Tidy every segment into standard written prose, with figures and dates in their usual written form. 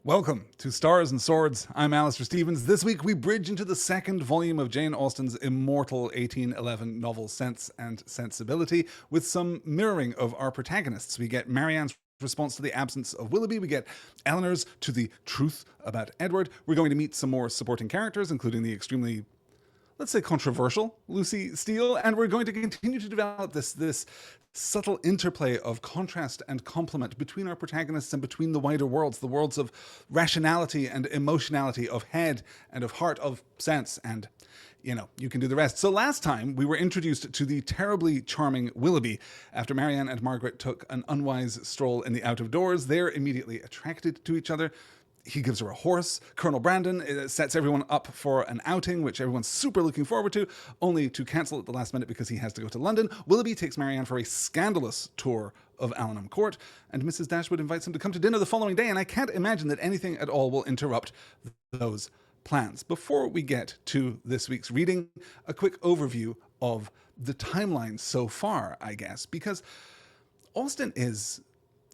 Welcome to Stars and Swords. I'm Alistair Stevens. This week we bridge into the second volume of Jane Austen's immortal 1811 novel Sense and Sensibility with some mirroring of our protagonists. We get Marianne's response to the absence of Willoughby. We get Eleanor's to the truth about Edward. We're going to meet some more supporting characters, including the extremely, let's say, controversial Lucy Steele, and we're going to continue to develop this subtle interplay of contrast and complement between our protagonists and between the wider worlds, the worlds of rationality and emotionality, of head and of heart, of sense, and you can do the rest. So last time we were introduced to the terribly charming Willoughby. After Marianne and Margaret took an unwise stroll in the out of doors, they're immediately attracted to each other. He gives her a horse. Colonel Brandon sets everyone up for an outing, which everyone's super looking forward to, only to cancel at the last minute because he has to go to London. Willoughby takes Marianne for a scandalous tour of Allenham Court, and Mrs. Dashwood invites him to come to dinner the following day, and I can't imagine that anything at all will interrupt those plans. Before we get to this week's reading, a quick overview of the timeline so far, I guess, because Austen is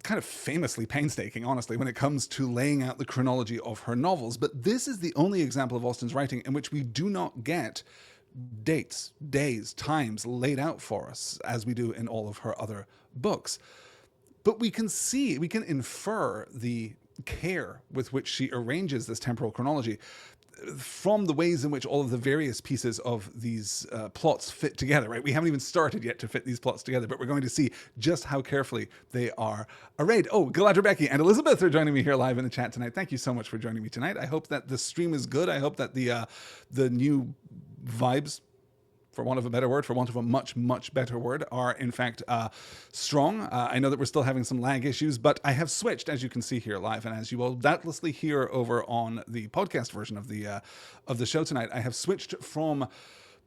kind of famously painstaking, honestly, when it comes to laying out the chronology of her novels. But this is the only example of Austen's writing in which we do not get dates, days, times laid out for us as we do in all of her other books. But we can infer the care with which she arranges this temporal chronology from the ways in which all of the various pieces of these plots fit together, right? We haven't even started yet to fit these plots together, but we're going to see just how carefully they are arrayed. Oh, Galadra Becky and Elizabeth are joining me here live in the chat tonight. Thank you so much for joining me tonight. I hope that the stream is good. I hope that the new vibes, for want of a better word, for want of a much, much better word, are in fact strong. I know that we're still having some lag issues, but I have switched, as you can see here live, and as you will doubtlessly hear over on the podcast version of the show tonight, I have switched from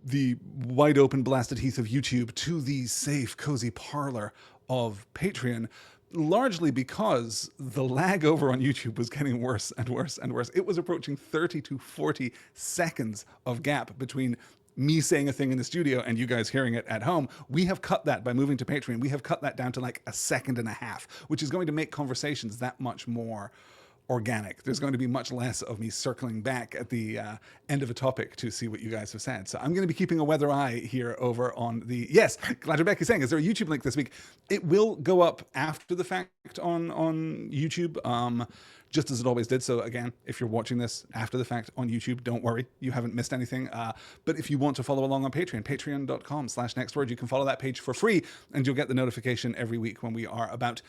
the wide open blasted heath of YouTube to the safe, cozy parlor of Patreon, largely because the lag over on YouTube was getting worse and worse and worse. It was approaching 30 to 40 seconds of gap between me saying a thing in the studio and you guys hearing it at home. We have cut that by moving to Patreon. We have cut that down to like a second and a half, which is going to make conversations that much more organic. There's going to be much less of me circling back at the end of a topic to see what you guys have said. So I'm going to be keeping a weather eye here over on the... Yes, glad Rebecca's saying, is there a YouTube link this week? It will go up after the fact on YouTube, just as it always did. So again, if you're watching this after the fact on YouTube, don't worry, you haven't missed anything. But if you want to follow along on Patreon, patreon.com/nextword, you can follow that page for free and you'll get the notification every week when we are about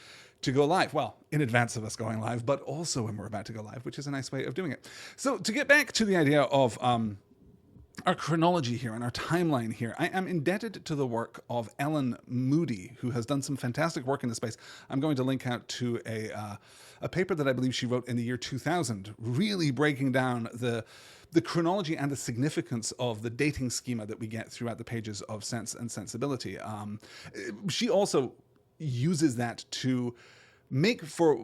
to go live. Well, in advance of us going live, but also when we're about to go live, which is a nice way of doing it. So to get back to the idea of our chronology here and our timeline here, I am indebted to the work of Ellen Moody, who has done some fantastic work in this space. I'm going to link out to a paper that I believe she wrote in the year 2000, really breaking down the chronology and the significance of the dating schema that we get throughout the pages of Sense and Sensibility. She also uses that to make for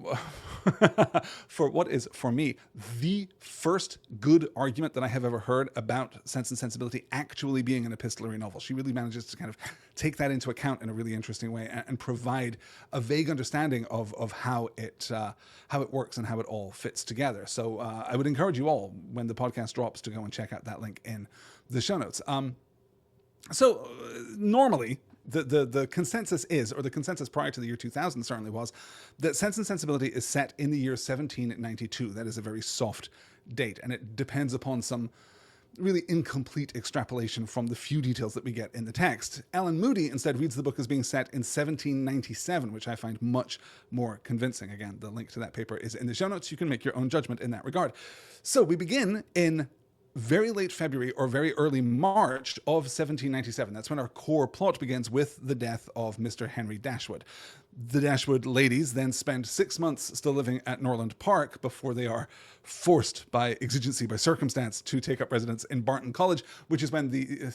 what is, for me, the first good argument that I have ever heard about Sense and Sensibility actually being an epistolary novel. She really manages to kind of take that into account in a really interesting way and provide a vague understanding of how it works and how it all fits together. So I would encourage you all, when the podcast drops, to go and check out that link in the show notes. So normally, the consensus is, or the consensus prior to the year 2000 certainly was, that Sense and Sensibility is set in the year 1792. That is a very soft date, and it depends upon some really incomplete extrapolation from the few details that we get in the text. Ellen Moody instead reads the book as being set in 1797, which I find much more convincing. Again, the link to that paper is in the show notes. You can make your own judgment in that regard. So we begin in very late February or very early March of 1797. That's when our core plot begins with the death of Mr. Henry Dashwood. The Dashwood ladies then spend 6 months still living at Norland Park before they are forced by exigency, by circumstance, to take up residence in Barton College, which is when the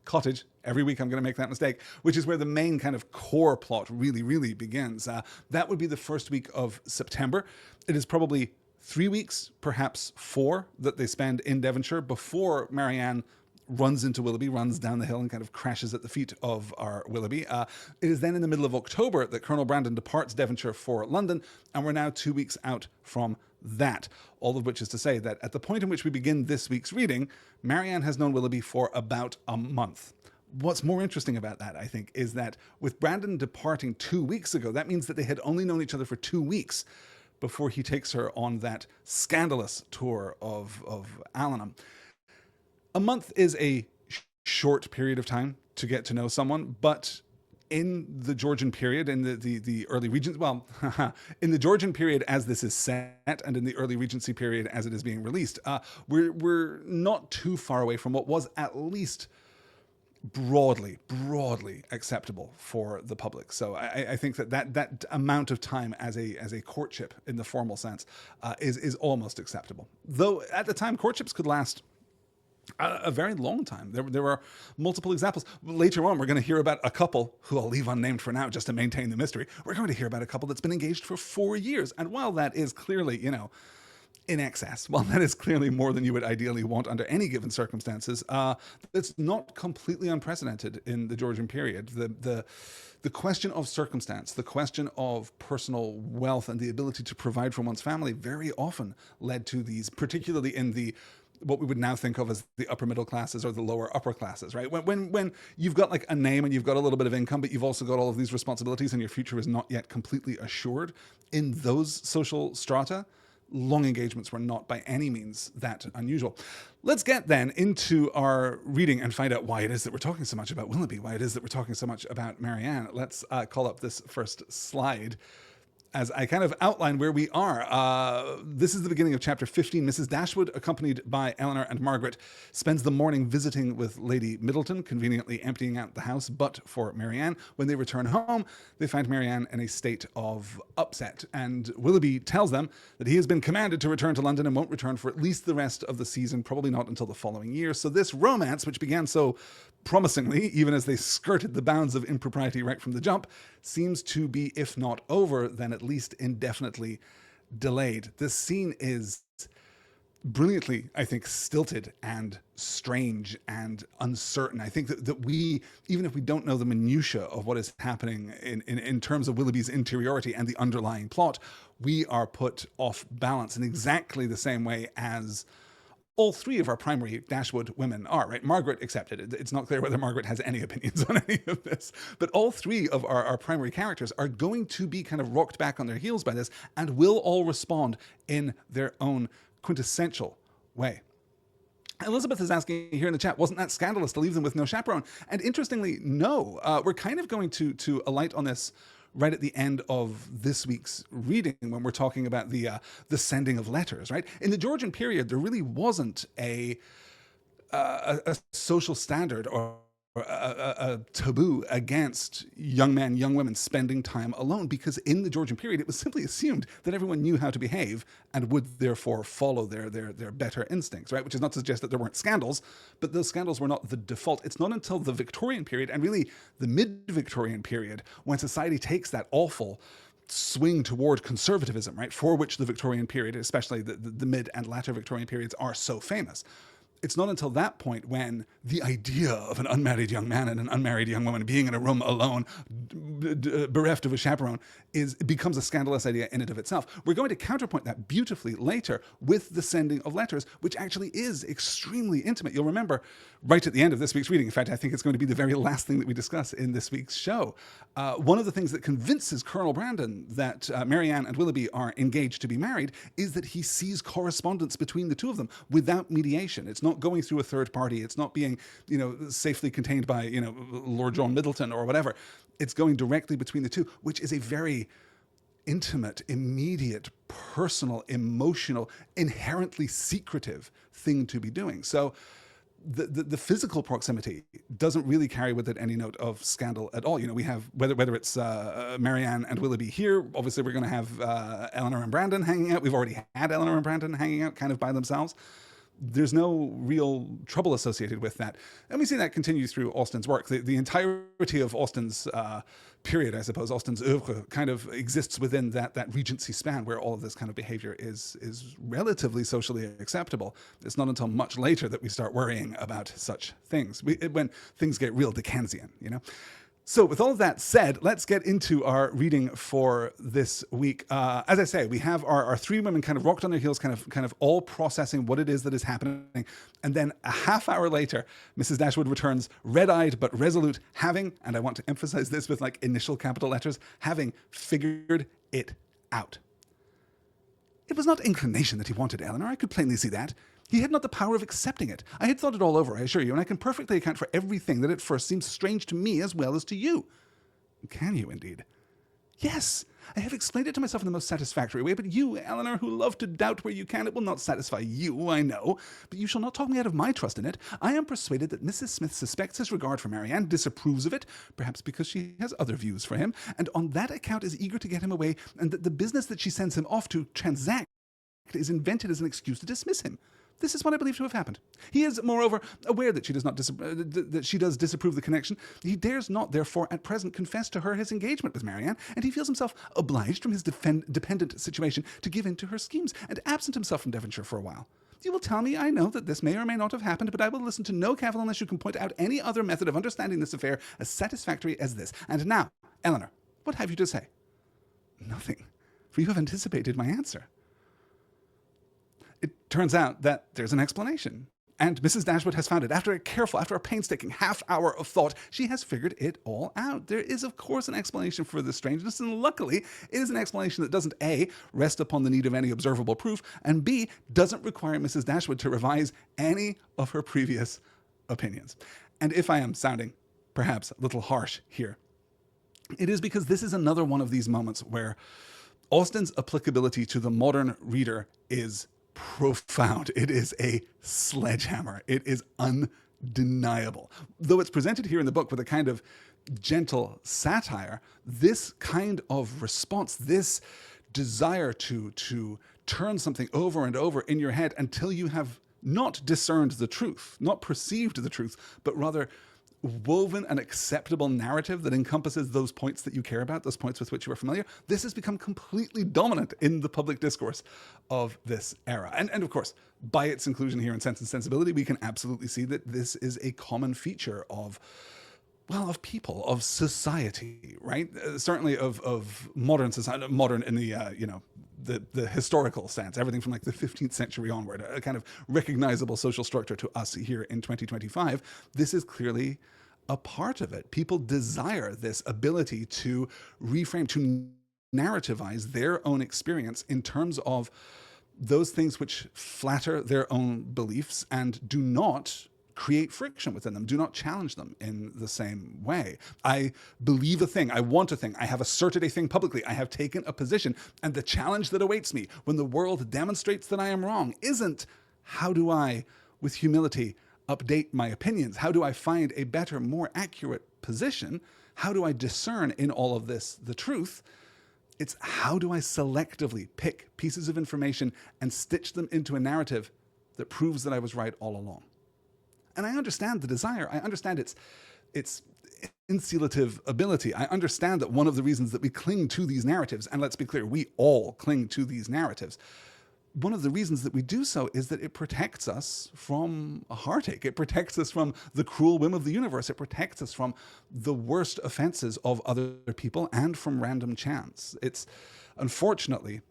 cottage, every week I'm going to make that mistake, which is where the main kind of core plot really, really begins. That would be the first week of September. It is probably 3 weeks, perhaps 4, that they spend in Devonshire before Marianne runs into Willoughby, runs down the hill and kind of crashes at the feet of our Willoughby. It is then in the middle of October that Colonel Brandon departs Devonshire for London, and we're now 2 weeks out from that. All of which is to say that at the point in which we begin this week's reading, Marianne has known Willoughby for about a month. What's more interesting about that, I think, is that with Brandon departing 2 weeks ago, that means that they had only known each other for 2 weeks before he takes her on that scandalous tour of Allenham. A month is a short period of time to get to know someone, but in the Georgian period, in the early Regency, well, in the Georgian period as this is set, and in the early Regency period as it is being released, we're not too far away from what was at least broadly acceptable for the public. So I think that amount of time as a courtship in the formal sense is almost acceptable. Though at the time, courtships could last a very long time. There are multiple examples. Later on, we're going to hear about a couple who I'll leave unnamed for now just to maintain the mystery. We're going to hear about a couple that's been engaged for 4 years. And while that is clearly, in excess, while that is clearly more than you would ideally want under any given circumstances, it's not completely unprecedented in the Georgian period. The question of circumstance, the question of personal wealth and the ability to provide for one's family very often led to these, particularly in what we would now think of as the upper middle classes or the lower upper classes, right? When you've got like a name and you've got a little bit of income, but you've also got all of these responsibilities and your future is not yet completely assured, in those social strata, long engagements were not by any means that unusual. Let's get then into our reading and find out why it is that we're talking so much about Willoughby, why it is that we're talking so much about Marianne. Let's call up this first slide as I kind of outline where we are. This is the beginning of chapter 15. Mrs. Dashwood, accompanied by Eleanor and Margaret, spends the morning visiting with Lady Middleton, conveniently emptying out the house but for Marianne. When they return home, they find Marianne in a state of upset, and Willoughby tells them that he has been commanded to return to London and won't return for at least the rest of the season, probably not until the following year. So this romance, which began so promisingly, even as they skirted the bounds of impropriety right from the jump, seems to be, if not over, then at least indefinitely delayed. This scene is brilliantly, I think, stilted and strange and uncertain. I think that we, even if we don't know the minutiae of what is happening in terms of Willoughby's interiority and the underlying plot, we are put off balance in exactly the same way as all three of our primary Dashwood women are, right? Margaret accepted. It's not clear whether Margaret has any opinions on any of this, but all three of our primary characters are going to be kind of rocked back on their heels by this and will all respond in their own quintessential way. Elizabeth is asking here in the chat, wasn't that scandalous to leave them with no chaperone? And interestingly, no. We're kind of going to alight on this right at the end of this week's reading when we're talking about the sending of letters, right? In the Georgian period, there really wasn't a social standard or a taboo against young men, young women spending time alone, because in the Georgian period, it was simply assumed that everyone knew how to behave and would therefore follow their better instincts, right? Which is not to suggest that there weren't scandals, but those scandals were not the default. It's not until the Victorian period, and really the mid-Victorian period, when society takes that awful swing toward conservatism, right, for which the Victorian period, especially the mid and latter Victorian periods, are so famous. It's not until that point when the idea of an unmarried young man and an unmarried young woman being in a room alone, bereft of a chaperone, becomes a scandalous idea in and of itself. We're going to counterpoint that beautifully later with the sending of letters, which actually is extremely intimate. You'll remember right at the end of this week's reading, in fact, I think it's going to be the very last thing that we discuss in this week's show. One of the things that convinces Colonel Brandon that Marianne and Willoughby are engaged to be married is that he sees correspondence between the two of them without mediation. It's not going through a third party. It's not being, safely contained by, Lord John Middleton or whatever. It's going directly between the two, which is a very intimate, immediate, personal, emotional, inherently secretive thing to be doing. So the physical proximity doesn't really carry with it any note of scandal at all. We have, whether it's Marianne and Willoughby here, obviously we're going to have Eleanor and Brandon hanging out. We've already had Eleanor and Brandon hanging out kind of by themselves. There's no real trouble associated with that. And we see that continue through Austen's work. The entirety of Austen's period, I suppose, Austen's oeuvre kind of exists within that Regency span where all of this kind of behavior is relatively socially acceptable. It's not until much later that we start worrying about such things, when things get real Dickensian, So with all of that said, let's get into our reading for this week. As I say, we have our three women kind of rocked on their heels, kind of all processing what it is that is happening. And then a half hour later, Mrs. Dashwood returns red-eyed but resolute, having, and I want to emphasize this with like initial capital letters, having figured it out. It was not inclination that he wanted, Eleanor. I could plainly see that. He had not the power of accepting it. I had thought it all over, I assure you, and I can perfectly account for everything that at first seemed strange to me as well as to you. Can you, indeed? Yes, I have explained it to myself in the most satisfactory way, but you, Eleanor, who love to doubt where you can, it will not satisfy you, I know. But you shall not talk me out of my trust in it. I am persuaded that Mrs. Smith suspects his regard for Marianne, disapproves of it, perhaps because she has other views for him, and on that account is eager to get him away, and that the business that she sends him off to transact is invented as an excuse to dismiss him. This is what I believe to have happened. He is, moreover, aware that she does disapprove the connection. He dares not, therefore, at present confess to her his engagement with Marianne, and he feels himself obliged from his dependent situation to give in to her schemes, and absent himself from Devonshire for a while. You will tell me, I know, that this may or may not have happened, but I will listen to no cavil unless you can point out any other method of understanding this affair as satisfactory as this. And now, Eleanor, what have you to say? Nothing, for you have anticipated my answer. It turns out that there's an explanation. And Mrs. Dashwood has found it. After a painstaking half hour of thought, she has figured it all out. There is, of course, an explanation for this strangeness, and luckily, it is an explanation that doesn't A, rest upon the need of any observable proof, and B, doesn't require Mrs. Dashwood to revise any of her previous opinions. And if I am sounding perhaps a little harsh here, it is because this is another one of these moments where Austen's applicability to the modern reader is profound. It is a sledgehammer. It is undeniable. Though it's presented here in the book with a kind of gentle satire, this kind of response, this desire to turn something over and over in your head until you have not discerned the truth, not perceived the truth, but rather woven an acceptable narrative that encompasses those points that you care about, those points with which you are familiar. This has become completely dominant in the public discourse of this era. And of course, by its inclusion here in Sense and Sensibility, we can absolutely see that this is a common feature of people, of society, right? Certainly of modern society, modern in the, the historical sense, everything from like the 15th century onward, a kind of recognizable social structure to us here in 2025. This is clearly a part of it. People desire this ability to reframe, to narrativize their own experience in terms of those things which flatter their own beliefs and do not create friction within them, do not challenge them in the same way. I believe a thing, I want a thing, I have asserted a thing publicly, I have taken a position, and the challenge that awaits me when the world demonstrates that I am wrong isn't how do I, with humility, update my opinions? How do I find a better, more accurate position? How do I discern in all of this the truth? It's how do I selectively pick pieces of information and stitch them into a narrative that proves that I was right all along. And I understand the desire. I understand its insulative ability. I understand that one of the reasons that we cling to these narratives, and let's be clear, we all cling to these narratives, one of the reasons that we do so is that it protects us from a heartache. It protects us from the cruel whim of the universe. It protects us from the worst offenses of other people and from random chance. It's unfortunately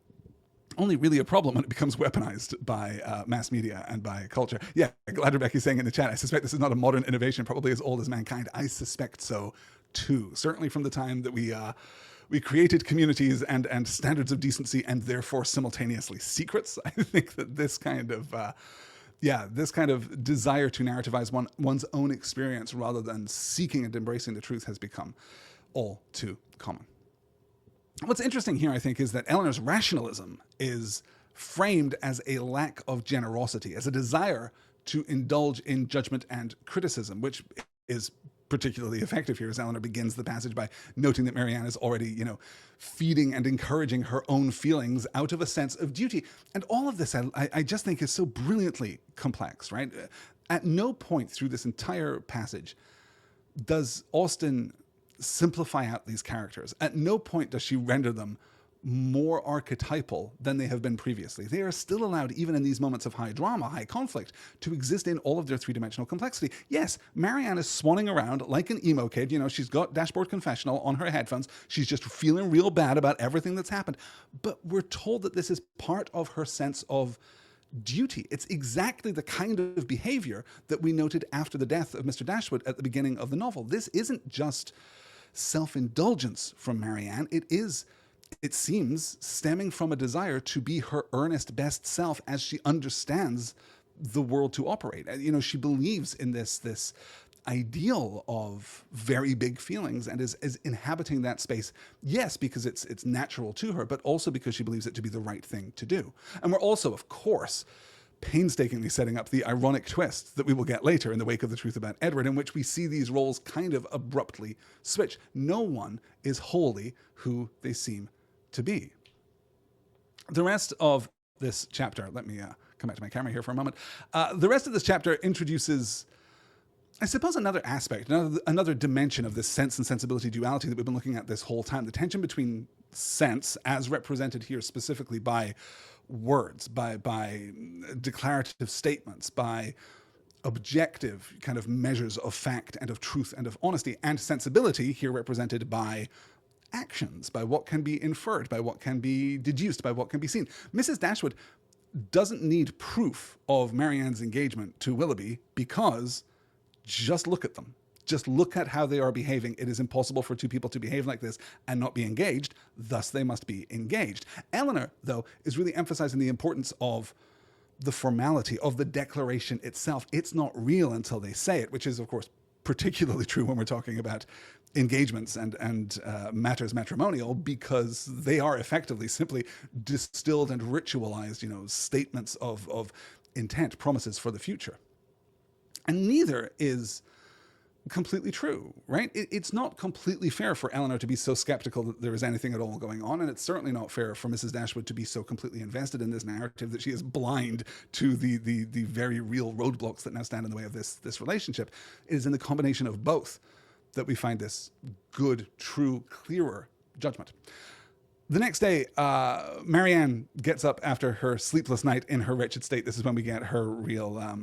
only really a problem when it becomes weaponized by mass media and by culture. Yeah, glad Rebecca's saying in the chat, I suspect this is not a modern innovation, probably as old as mankind. I suspect so too. Certainly from the time that we created communities and standards of decency and therefore simultaneously secrets. I think that this kind of desire to narrativize one's own experience rather than seeking and embracing the truth has become all too common. What's interesting here, I think, is that Eleanor's rationalism is framed as a lack of generosity, as a desire to indulge in judgment and criticism, which is particularly effective here as Eleanor begins the passage by noting that Marianne is already, feeding and encouraging her own feelings out of a sense of duty. And all of this, I just think, is so brilliantly complex, right? At no point through this entire passage does Austen simplify out these characters. At no point does she render them more archetypal than they have been previously. They are still allowed, even in these moments of high drama, high conflict, to exist in all of their three-dimensional complexity. Yes, Marianne is swanning around like an emo kid. You know, she's got Dashboard Confessional on her headphones. She's just feeling real bad about everything that's happened. But we're told that this is part of her sense of duty. It's exactly the kind of behavior that we noted after the death of Mr. Dashwood at the beginning of the novel. This isn't just self-indulgence from Marianne. It seems, stemming from a desire to be her earnest best self as she understands the world to operate. You know, she believes in this ideal of very big feelings and is inhabiting that space, yes, because it's natural to her, but also because she believes it to be the right thing to do. And we're also, of course, painstakingly setting up the ironic twist that we will get later in the wake of the truth about Edward, in which we see these roles kind of abruptly switch. No one is wholly who they seem to be. The rest of this chapter, let me come back to my camera here for a moment. The rest of this chapter introduces, I suppose, another aspect, another dimension of this sense and sensibility duality that we've been looking at this whole time. The tension between sense, as represented here specifically by words, by declarative statements, by objective kind of measures of fact and of truth and of honesty, and sensibility, here represented by actions, by what can be inferred, by what can be deduced, by what can be seen. Mrs. Dashwood doesn't need proof of Marianne's engagement to Willoughby, because just look at them. Just look at how they are behaving. It is impossible for two people to behave like this and not be engaged, thus they must be engaged. Eleanor, though, is really emphasizing the importance of the formality, of the declaration itself. It's not real until they say it, which is, of course, particularly true when we're talking about engagements and matters matrimonial, because they are effectively simply distilled and ritualized, you know, statements of intent, promises for the future. And neither is completely true, right? It's not completely fair for Eleanor to be so skeptical that there is anything at all going on, and it's certainly not fair for Mrs. Dashwood to be so completely invested in this narrative that she is blind to the very real roadblocks that now stand in the way of this relationship. It is in the combination of both that we find this good, true, clearer judgment. The next day, Marianne gets up after her sleepless night in her wretched state. This is when we get her real...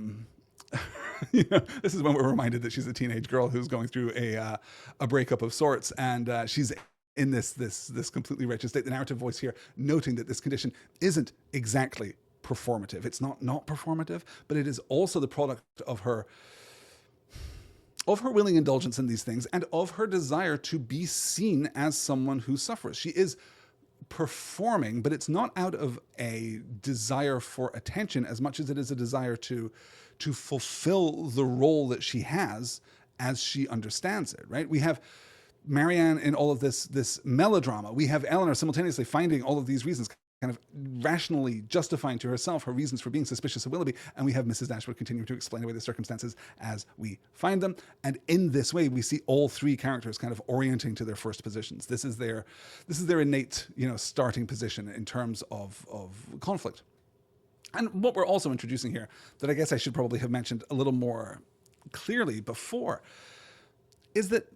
you know, this is when we're reminded that she's a teenage girl who's going through a breakup of sorts, and she's in this completely wretched state. The narrative voice here noting that this condition isn't exactly performative. It's not performative, but it is also the product of her willing indulgence in these things and of her desire to be seen as someone who suffers. She is performing, but it's not out of a desire for attention as much as it is a desire to fulfill the role that she has as she understands it, right? We have Marianne in all of this melodrama. We have Eleanor simultaneously finding all of these reasons, kind of rationally justifying to herself her reasons for being suspicious of Willoughby, and we have Mrs. Dashwood continuing to explain away the circumstances as we find them. And in this way, we see all three characters kind of orienting to their first positions. This is their innate, you know, starting position in terms of conflict. And what we're also introducing here, that I guess I should probably have mentioned a little more clearly before, is that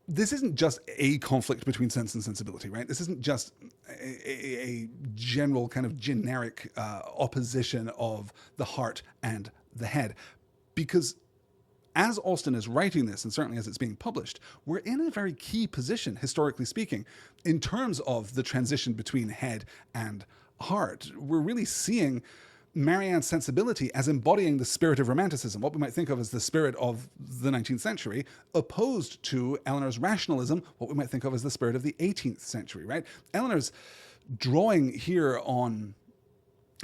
this isn't just a conflict between sense and sensibility, right? This isn't just a general kind of generic opposition of the heart and the head. Because as Austen is writing this, and certainly as it's being published, we're in a very key position, historically speaking, in terms of the transition between head and heart. We're really seeing Marianne's sensibility as embodying the spirit of Romanticism, what we might think of as the spirit of the 19th century, opposed to Eleanor's rationalism, what we might think of as the spirit of the 18th century, right? Eleanor's drawing here on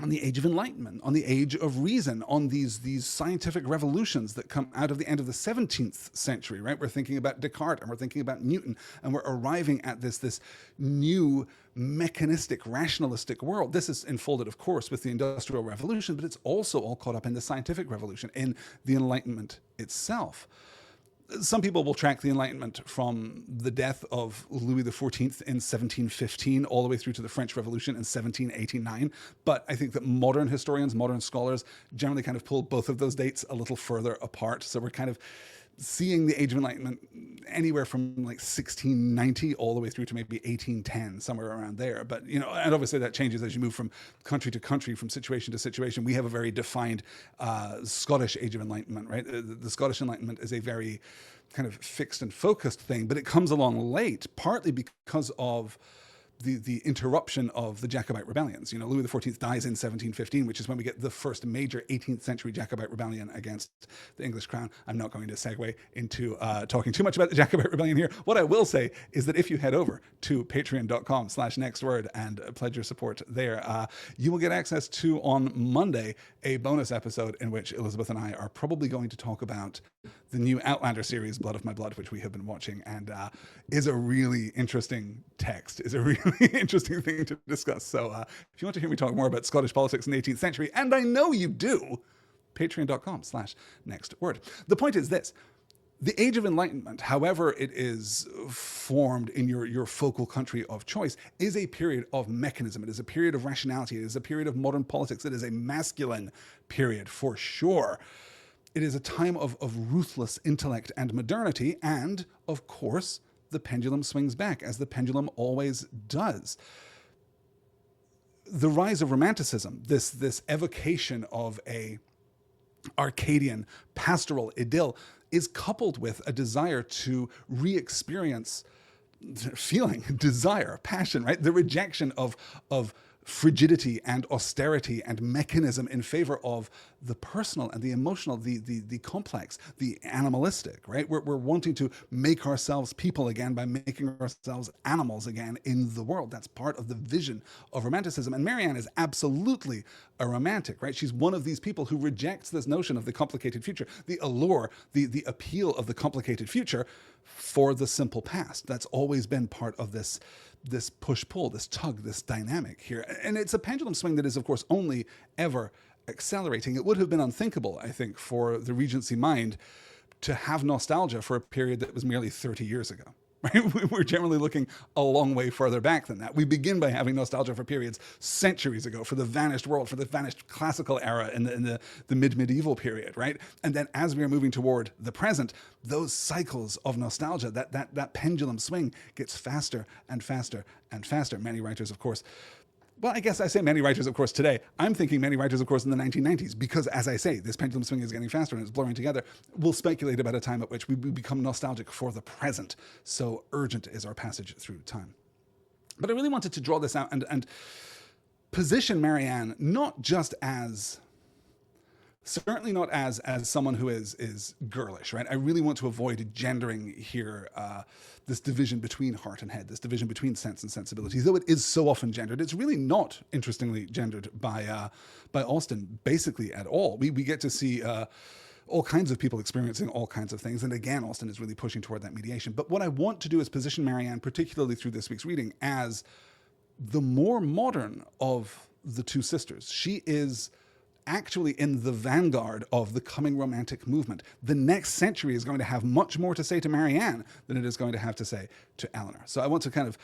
the age of enlightenment, on the age of reason, on these scientific revolutions that come out of the end of the 17th century, right? We're thinking about Descartes and we're thinking about Newton, and we're arriving at this new mechanistic, rationalistic world. This is enfolded, of course, with the Industrial Revolution, but it's also all caught up in the scientific revolution, in the Enlightenment itself. Some people will track the Enlightenment from the death of Louis XIV in 1715 all the way through to the French Revolution in 1789. But I think that modern historians, modern scholars generally kind of pull both of those dates a little further apart. So we're kind of seeing the Age of Enlightenment anywhere from like 1690 all the way through to maybe 1810, somewhere around there. But, you know, and obviously that changes as you move from country to country, from situation to situation. We have a very defined Scottish Age of Enlightenment, right? The Scottish Enlightenment is a very kind of fixed and focused thing, but it comes along late, partly because of the interruption of the Jacobite rebellions. You know, Louis XIV dies in 1715, which is when we get the first major 18th century Jacobite rebellion against the English crown. I'm not going to segue into talking too much about the Jacobite rebellion here. What I will say is that if you head over to patreon.com/nextword and pledge your support there, you will get access to, on Monday, a bonus episode in which Elizabeth and I are probably going to talk about the new Outlander series, Blood of My Blood, which we have been watching, and is a really interesting text, is a really interesting thing to discuss. So if you want to hear me talk more about Scottish politics in the 18th century, and I know you do, patreon.com/nextword. The point is this: the Age of Enlightenment, however it is formed in your focal country of choice, is a period of mechanism. It is a period of rationality. It is a period of modern politics. It is a masculine period, for sure. It is a time of ruthless intellect and modernity, and, of course, the pendulum swings back, as the pendulum always does. The rise of Romanticism, this evocation of a Arcadian pastoral idyll, is coupled with a desire to re-experience feeling, desire, passion, right? The rejection of frigidity and austerity and mechanism in favor of the personal and the emotional, the complex, the animalistic, right? We're wanting to make ourselves people again by making ourselves animals again in the world. That's part of the vision of Romanticism. And Marianne is absolutely a romantic, right? She's one of these people who rejects this notion of the complicated future, the allure, the appeal of the complicated future for the simple past. That's always been part of this push-pull, this tug, this dynamic here. And it's a pendulum swing that is, of course, only ever accelerating. It would have been unthinkable, I think, for the Regency mind to have nostalgia for a period that was merely 30 years ago. Right? We're generally looking a long way further back than that. We begin by having nostalgia for periods centuries ago, for the vanished world, for the vanished classical era in the mid-medieval period, right? And then as we are moving toward the present, those cycles of nostalgia, that pendulum swing gets faster and faster and faster. Many writers, of course, well, I guess I say many writers, of course, today. I'm thinking many writers, of course, in the 1990s, because, as I say, this pendulum swing is getting faster and it's blurring together. We'll speculate about a time at which we become nostalgic for the present. So urgent is our passage through time. But I really wanted to draw this out and position Marianne not just as, certainly not as someone who is girlish, right? I really want to avoid gendering here this division between heart and head, this division between sense and sensibility. Though it is so often gendered, it's really not, interestingly, gendered by Austen, basically at all. We get to see all kinds of people experiencing all kinds of things. And again, Austen is really pushing toward that mediation. But what I want to do is position Marianne, particularly through this week's reading, as the more modern of the two sisters. She is actually in the vanguard of the coming romantic movement. The next century is going to have much more to say to Marianne than it is going to have to say to Eleanor. So I want to kind of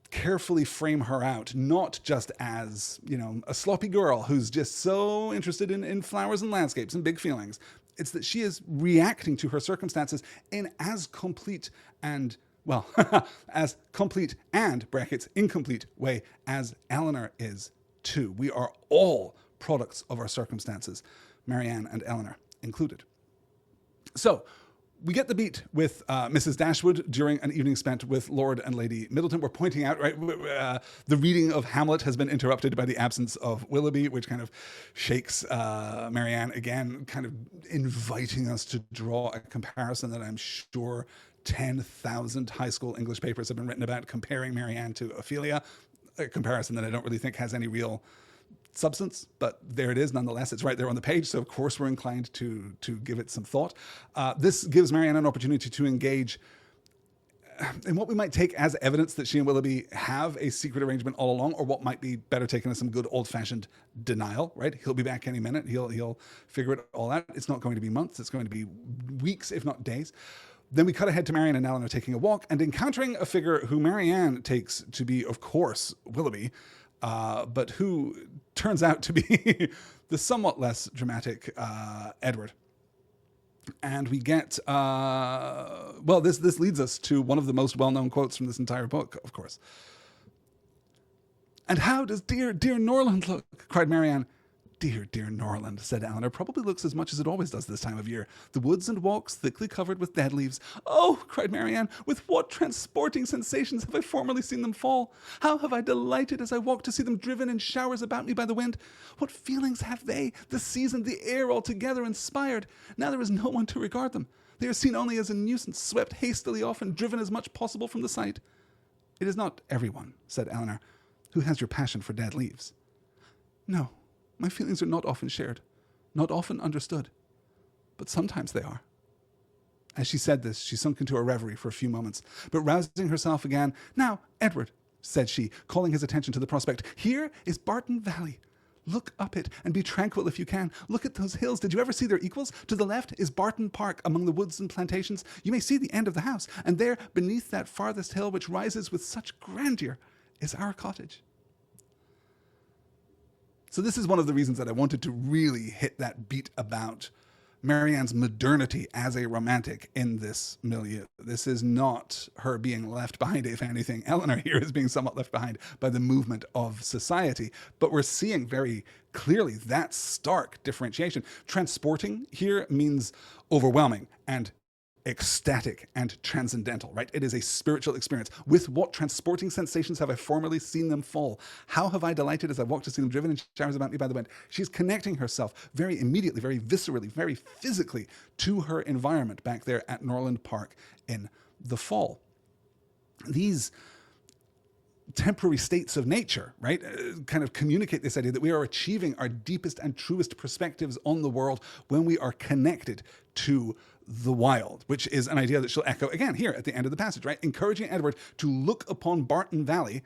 carefully frame her out, not just as, you know, a sloppy girl who's just so interested in flowers and landscapes and big feelings. It's that she is reacting to her circumstances in as complete and, well, as complete and, brackets, incomplete way as Eleanor is too. We are all products of our circumstances, Marianne and Eleanor included. So we get the beat with Mrs. Dashwood during an evening spent with Lord and Lady Middleton. We're pointing out, right, the reading of Hamlet has been interrupted by the absence of Willoughby, which kind of shakes Marianne again, kind of inviting us to draw a comparison that I'm sure 10,000 high school English papers have been written about, comparing Marianne to Ophelia, a comparison that I don't really think has any real substance, but there it is nonetheless. It's right there on the page, so of course we're inclined to give it some thought. This gives Marianne an opportunity to engage in what we might take as evidence that she and Willoughby have a secret arrangement all along, or what might be better taken as some good old-fashioned denial, right? He'll be back any minute. He'll figure it all out. It's not going to be months. It's going to be weeks, if not days. Then we cut ahead to Marianne and Eleanor taking a walk and encountering a figure who Marianne takes to be, of course, Willoughby, but who turns out to be the somewhat less dramatic Edward. And we get, well, this leads us to one of the most well-known quotes from this entire book, of course. "And how does dear, dear Norland look?" cried Marianne. "Dear, dear Norland," said Eleanor, "probably looks as much as it always does this time of year. The woods and walks thickly covered with dead leaves." "Oh," cried Marianne, "with what transporting sensations have I formerly seen them fall! How have I delighted as I walked to see them driven in showers about me by the wind! What feelings have they, the season, the air altogether inspired! Now there is no one to regard them. They are seen only as a nuisance, swept hastily off and driven as much possible from the sight." "It is not everyone," said Eleanor, "who has your passion for dead leaves." "No. My feelings are not often shared, not often understood, but sometimes they are." As she said this, she sunk into a reverie for a few moments, but rousing herself again, "Now, Edward," said she, calling his attention to the prospect, "here is Barton Valley. Look up it, and be tranquil if you can. Look at those hills. Did you ever see their equals? To the left is Barton Park among the woods and plantations. You may see the end of the house, and there, beneath that farthest hill which rises with such grandeur, is our cottage." So this is one of the reasons that I wanted to really hit that beat about Marianne's modernity as a romantic in this milieu. This is not her being left behind. If anything, Eleanor here is being somewhat left behind by the movement of society. But we're seeing very clearly that stark differentiation. Transporting here means overwhelming and ecstatic and transcendental, right? It is a spiritual experience. "With what transporting sensations have I formerly seen them fall? How have I delighted as I walked to see them driven in showers about me by the wind?" She's connecting herself very immediately, very viscerally, very physically to her environment back there at Norland Park in the fall. These temporary states of nature, right, kind of communicate this idea that we are achieving our deepest and truest perspectives on the world when we are connected to the wild, which is an idea that she'll echo again here at the end of the passage, right? Encouraging Edward to look upon Barton Valley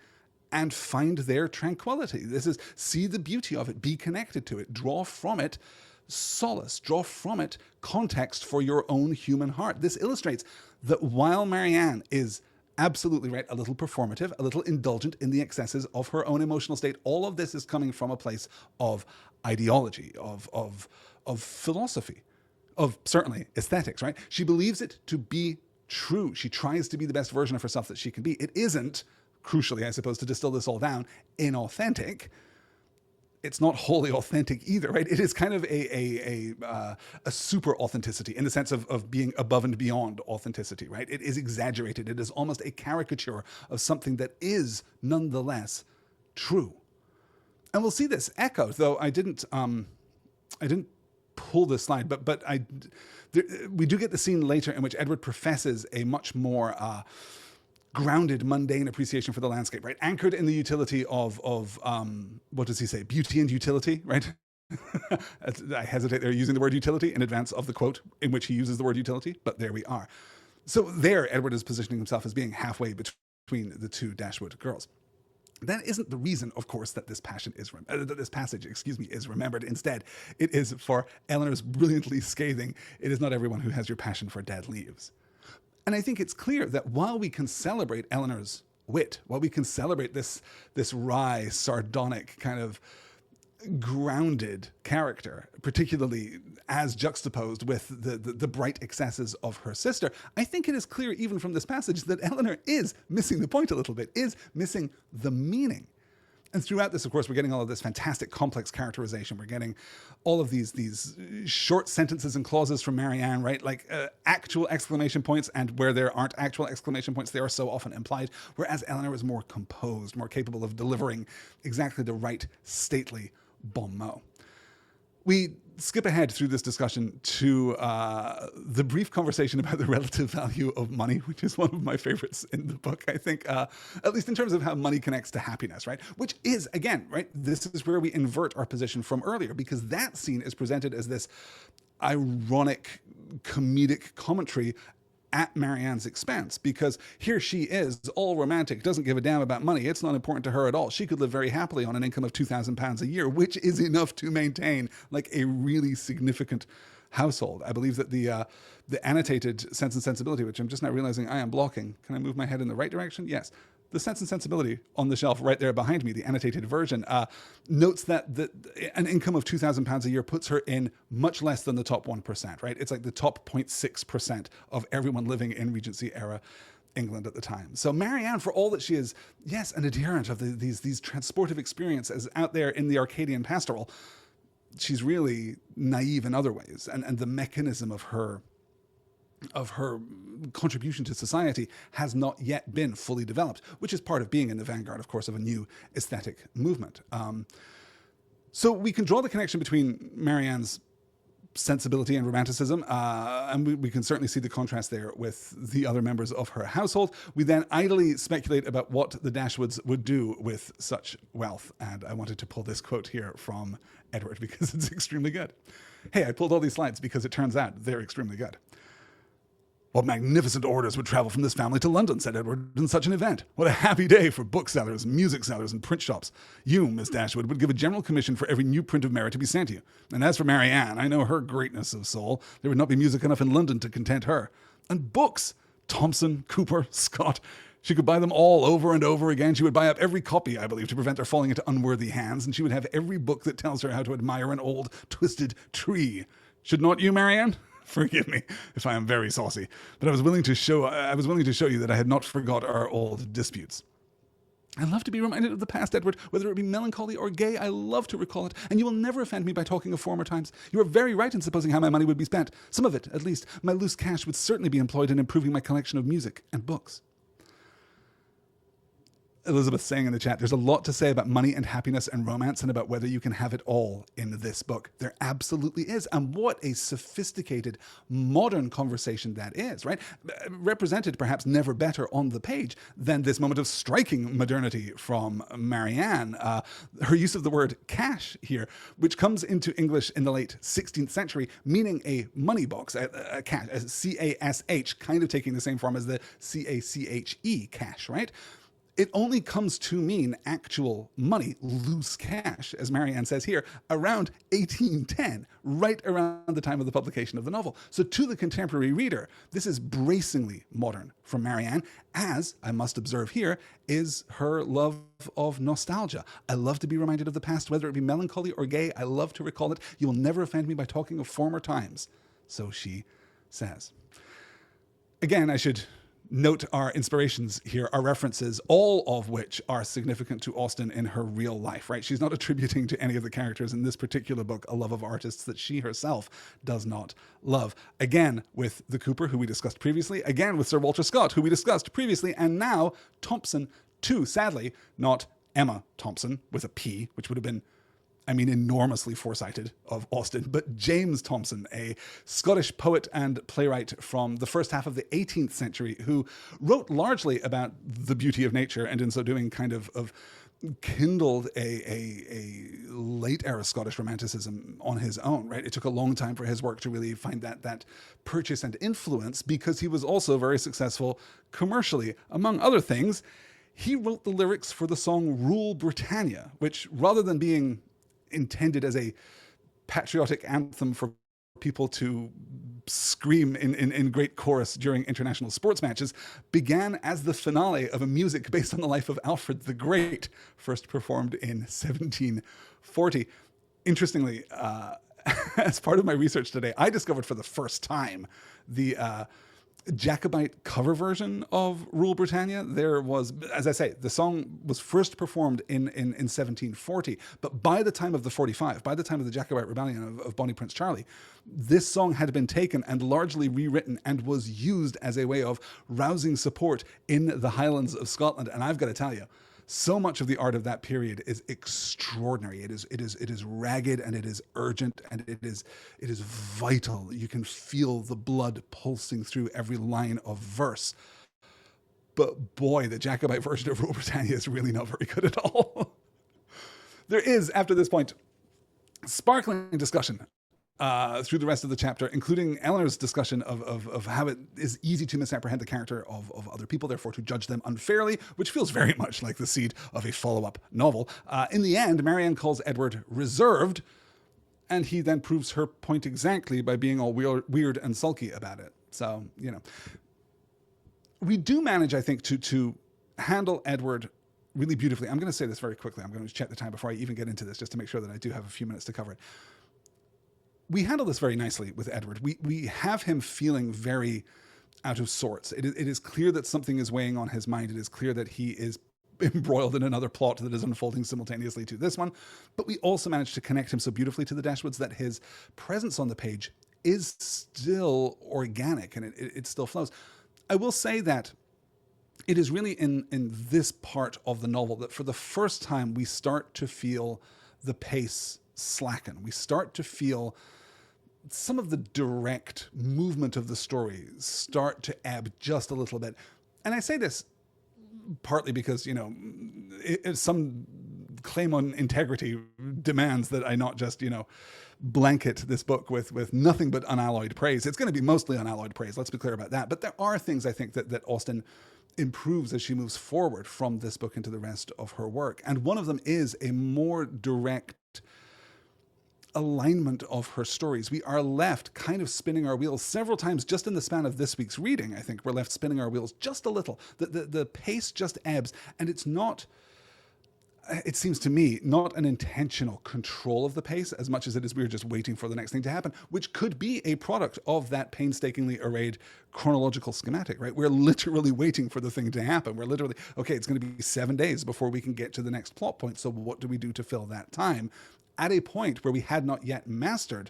and find their tranquility. This is, see the beauty of it, be connected to it, draw from it solace, draw from it context for your own human heart. This illustrates that while Marianne is absolutely right, a little performative, a little indulgent in the excesses of her own emotional state, all of this is coming from a place of ideology, of philosophy, of certainly aesthetics, right? She believes it to be true. She tries to be the best version of herself that she can be. It isn't, crucially, I suppose, to distill this all down, inauthentic. It's not wholly authentic either, right? It is kind of a super authenticity in the sense of being above and beyond authenticity, right? It is exaggerated. It is almost a caricature of something that is nonetheless true. And we'll see this echoed, though I didn't pull this slide, but we do get the scene later in which Edward professes a much more grounded, mundane appreciation for the landscape, right? Anchored in the utility of what does he say? Beauty and utility, right? I hesitate there using the word utility in advance of the quote in which he uses the word utility, but there we are. So there, Edward is positioning himself as being halfway between the two Dashwood girls. That isn't the reason, of course, that this passage is remembered. Instead, it is for Eleanor's brilliantly scathing, "It is not everyone who has your passion for dead leaves." And I think it's clear that while we can celebrate Eleanor's wit, while we can celebrate this wry, sardonic, kind of grounded character, particularly as juxtaposed with the bright excesses of her sister, I think it is clear even from this passage that Eleanor is missing the point a little bit, is missing the meaning. And throughout this, of course, we're getting all of this fantastic complex characterization. We're getting all of these short sentences and clauses from Marianne, right? Like actual exclamation points, and where there aren't actual exclamation points, they are so often implied. Whereas Eleanor is more composed, more capable of delivering exactly the right stately bon mot. We skip ahead through this discussion to the brief conversation about the relative value of money, which is one of my favorites in the book, I think, at least in terms of how money connects to happiness, right? Which is, again, right, this is where we invert our position from earlier, because that scene is presented as this ironic, comedic commentary at Marianne's expense, because here she is, all romantic, doesn't give a damn about money. It's not important to her at all. She could live very happily on an income of £2,000 a year, which is enough to maintain like a really significant household. I believe that the annotated Sense and Sensibility, which I'm just now realizing I am blocking. Can I move my head in the right direction? Yes. The Sense and Sensibility on the shelf right there behind me, the annotated version, notes that an income of £2,000 a year puts her in much less than the top 1%, right? It's like the top 0.6% of everyone living in Regency era England at the time. So Marianne, for all that she is, yes, an adherent of these transportive experiences out there in the Arcadian pastoral, she's really naive in other ways. And the mechanism of her contribution to society has not yet been fully developed, which is part of being in the vanguard, of course, of a new aesthetic movement. So we can draw the connection between Marianne's sensibility and romanticism, and we can certainly see the contrast there with the other members of her household. We then idly speculate about what the Dashwoods would do with such wealth, and I wanted to pull this quote here from Edward because it's extremely good. Hey, I pulled all these slides because it turns out they're extremely good. What magnificent orders would travel from this family to London, said Edward, in such an event. What a happy day for booksellers, music sellers, and print shops. You, Miss Dashwood, would give a general commission for every new print of merit to be sent you. And as for Marianne, I know her greatness of soul. There would not be music enough in London to content her. And books! Thomson, Cooper, Scott. She could buy them all over and over again. She would buy up every copy, I believe, to prevent their falling into unworthy hands. And she would have every book that tells her how to admire an old, twisted tree. Should not you, Marianne? Forgive me if I am very saucy, but I was willing to show you that I had not forgot our old disputes. I love to be reminded of the past, Edward, whether it be melancholy or gay. I love to recall it, and you will never offend me by talking of former times. You are very right in supposing how my money would be spent. Some of it, at least, my loose cash would certainly be employed in improving my collection of music and books. Elizabeth saying in the chat, there's a lot to say about money and happiness and romance and about whether you can have it all in this book. There absolutely is. And what a sophisticated modern conversation that is, right? Represented perhaps never better on the page than this moment of striking modernity from Marianne. Her use of the word cash here, which comes into English in the late 16th century, meaning a money box, a cash, a C-A-S-H, kind of taking the same form as the C-A-C-H-E, cash, right? It only comes to mean actual money, loose cash, as Marianne says here, around 1810, right around the time of the publication of the novel. So to the contemporary reader, this is bracingly modern from Marianne, as, I must observe here, is her love of nostalgia. I love to be reminded of the past, whether it be melancholy or gay. I love to recall it. You will never offend me by talking of former times. So she says. Again, I should note our inspirations here, our references, all of which are significant to Austen in her real life, right? She's not attributing to any of the characters in this particular book a love of artists that she herself does not love. Again, with the Cooper, who we discussed previously, again with Sir Walter Scott, who we discussed previously, and now Thompson too, sadly, not Emma Thompson with a P, which would have been enormously foresighted of Austen, but James Thompson, a Scottish poet and playwright from the first half of the 18th century, who wrote largely about the beauty of nature, and in so doing kind of kindled a late era Scottish romanticism on his own, right? It took a long time for his work to really find that purchase and influence, because he was also very successful commercially. Among other things, he wrote the lyrics for the song Rule Britannia, which, rather than being intended as a patriotic anthem for people to scream in great chorus during international sports matches, began as the finale of a music based on the life of Alfred the Great, first performed in 1740. Interestingly, as part of my research today, I discovered for the first time the Jacobite cover version of Rule Britannia. There was, as I say, the song was first performed in 1740, but by the time of the 45, by the time of the Jacobite rebellion of Bonnie Prince Charlie, this song had been taken and largely rewritten and was used as a way of rousing support in the Highlands of Scotland. And I've got to tell you, so much of the art of that period is extraordinary. It is ragged, and it is urgent, and it is vital. You can feel the blood pulsing through every line of verse. But boy, the Jacobite version of Rule Britannia is really not very good at all. There is, after this point, sparkling discussion through the rest of the chapter, including Eleanor's discussion of how it is easy to misapprehend the character of other people, therefore to judge them unfairly, which feels very much like the seed of a follow-up novel. In the end, Marianne calls Edward reserved, and he then proves her point exactly by being all weird and sulky about it. So, we do manage, I think, to handle Edward really beautifully. I'm going to say this very quickly. I'm going to check the time before I even get into this, just to make sure that I do have a few minutes to cover it. We handle this very nicely with Edward. We have him feeling very out of sorts. It is clear that something is weighing on his mind. It is clear that he is embroiled in another plot that is unfolding simultaneously to this one. But we also managed to connect him so beautifully to the Dashwoods that his presence on the page is still organic and it still flows. I will say that it is really in this part of the novel that for the first time we start to feel the pace slacken. We start to feel some of the direct movement of the story start to ebb just a little bit. And I say this partly because, some claim on integrity demands that I not just, blanket this book with nothing but unalloyed praise. It's going to be mostly unalloyed praise. Let's be clear about that. But there are things I think that Austen improves as she moves forward from this book into the rest of her work. And one of them is a more direct alignment of her stories. We are left kind of spinning our wheels several times just in the span of this week's reading. I think we're left spinning our wheels just a little. The pace just ebbs, and it's not, it seems to me, not an intentional control of the pace as much as it is we're just waiting for the next thing to happen, which could be a product of that painstakingly arrayed chronological schematic, right? We're literally waiting for the thing to happen. We're literally, okay, it's going to be 7 days before we can get to the next plot point. So what do we do to fill that time? At a point where we had not yet mastered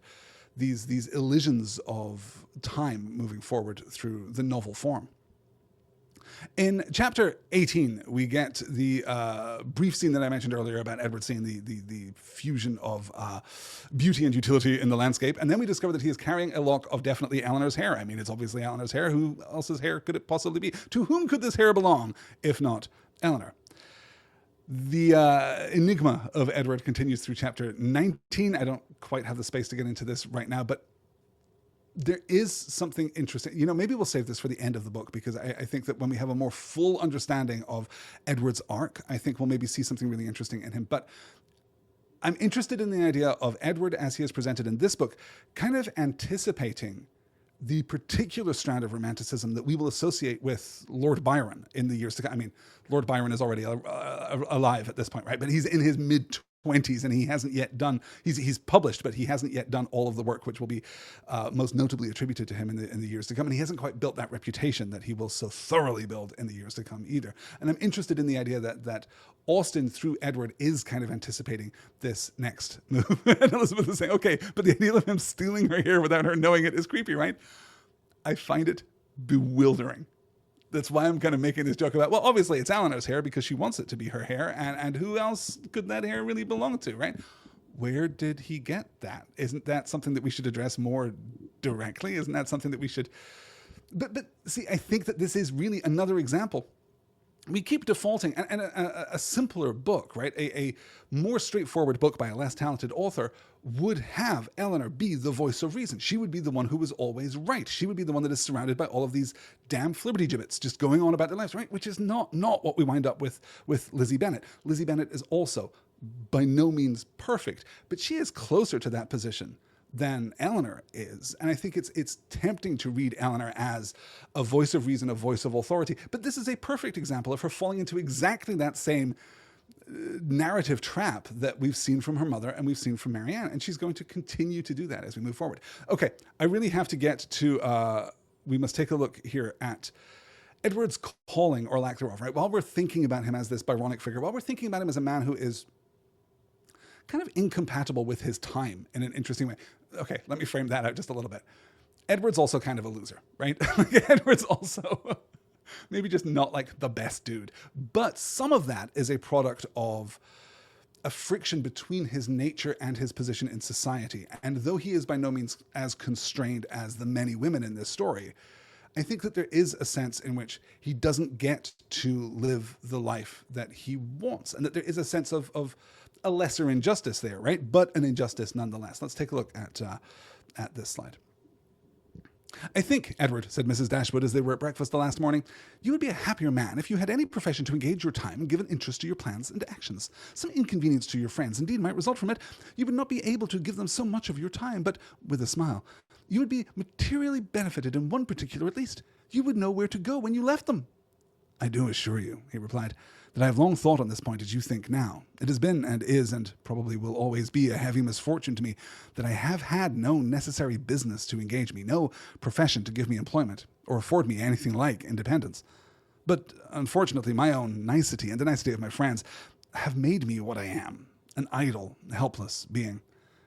these elisions of time moving forward through the novel form. In chapter 18, we get the brief scene that I mentioned earlier about Edward seeing the fusion of beauty and utility in the landscape, and then we discover that he is carrying a lock of definitely Eleanor's hair. I mean, it's obviously Eleanor's hair. Who else's hair could it possibly be? To whom could this hair belong, if not Eleanor? The enigma of Edward continues through chapter 19. I don't quite have the space to get into this right now, but there is something interesting. Maybe we'll save this for the end of the book, because I think that when we have a more full understanding of Edward's arc, I think we'll maybe see something really interesting in him. But I'm interested in the idea of Edward as he is presented in this book, kind of anticipating the particular strand of romanticism that we will associate with Lord Byron in the years to come. I mean, Lord Byron is already alive at this point, right? But he's in his mid-20s and he hasn't yet done, he's published, but he hasn't yet done all of the work which will be most notably attributed to him in the years to come. And he hasn't quite built that reputation that he will so thoroughly build in the years to come either. And I'm interested in the idea that Austen, through Edward, is kind of anticipating this next move. And Elizabeth is saying, okay, but the idea of him stealing her hair without her knowing it is creepy, right? I find it bewildering. That's why I'm kind of making this joke about, well, obviously it's Eleanor's hair because she wants it to be her hair. And who else could that hair really belong to, right? Where did he get that? Isn't that something that we should address more directly? Isn't that something that we should... But see, I think that this is really another example. We keep defaulting, and a simpler book, right? A more straightforward book by a less talented author would have Eleanor be the voice of reason. She would be the one who was always right. She would be the one that is surrounded by all of these damn flibbertigibbets just going on about their lives, right? Which is not what we wind up with Lizzie Bennet. Lizzie Bennet is also by no means perfect, but she is closer to that position than Eleanor is. And I think it's tempting to read Eleanor as a voice of reason, a voice of authority. But this is a perfect example of her falling into exactly that same narrative trap that we've seen from her mother and we've seen from Marianne. And she's going to continue to do that as we move forward. Okay, I really have to get to, we must take a look here at Edward's calling or lack thereof, right? While we're thinking about him as this Byronic figure, while we're thinking about him as a man who is kind of incompatible with his time in an interesting way. Okay, let me frame that out just a little bit. Edward's also kind of a loser, right? Edward's also maybe just not like the best dude. But some of that is a product of a friction between his nature and his position in society. And though he is by no means as constrained as the many women in this story, I think that there is a sense in which he doesn't get to live the life that he wants. And that there is a sense of a lesser injustice there, right? But an injustice nonetheless. Let's take a look at this slide. I think, Edward, said Mrs. Dashwood as they were at breakfast the last morning, you would be a happier man if you had any profession to engage your time and give an interest to your plans and actions. Some inconvenience to your friends indeed might result from it. You would not be able to give them so much of your time, but, with a smile, you would be materially benefited in one particular at least. You would know where to go when you left them. "I do assure you," he replied, "that I have long thought on this point as you think now. It has been and is and probably will always be a heavy misfortune to me that I have had no necessary business to engage me, no profession to give me employment, or afford me anything like independence. But unfortunately my own nicety and the nicety of my friends have made me what I am, an idle, helpless being.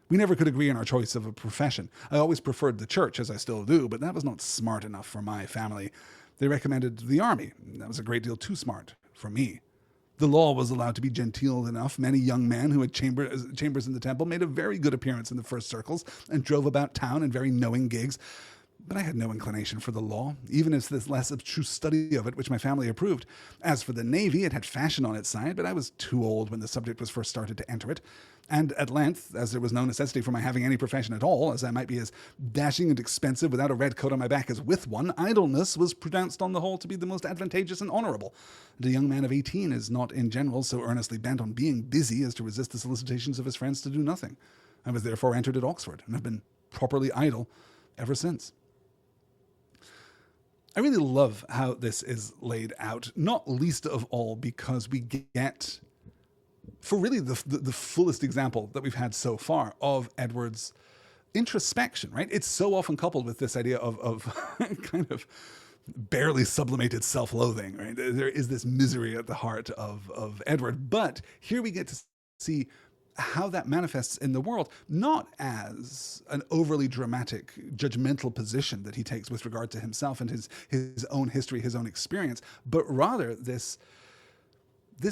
We never could agree on our choice of a profession. I always preferred the church, as I still do, but that was not smart enough for my family. They recommended the army. That was a great deal too smart for me. The law was allowed to be genteel enough. Many young men who had chambers in the temple made a very good appearance in the first circles and drove about town in very knowing gigs. But I had no inclination for the law, even as this less abstruse study of it which my family approved. As for the navy, it had fashion on its side, but I was too old when the subject was first started to enter it. And at length, as there was no necessity for my having any profession at all, as I might be as dashing and expensive without a red coat on my back as with one, idleness was pronounced on the whole to be the most advantageous and honourable. And a young man of 18 is not in general so earnestly bent on being busy as to resist the solicitations of his friends to do nothing. I was therefore entered at Oxford, and have been properly idle ever since. I really love how this is laid out, not least of all because we get, for really the fullest example that we've had so far of Edward's introspection, right? It's so often coupled with this idea of kind of barely sublimated self-loathing, right? There is this misery at the heart of Edward, but here we get to see how that manifests in the world, not as an overly dramatic, judgmental position that he takes with regard to himself and his own history, his own experience, but rather this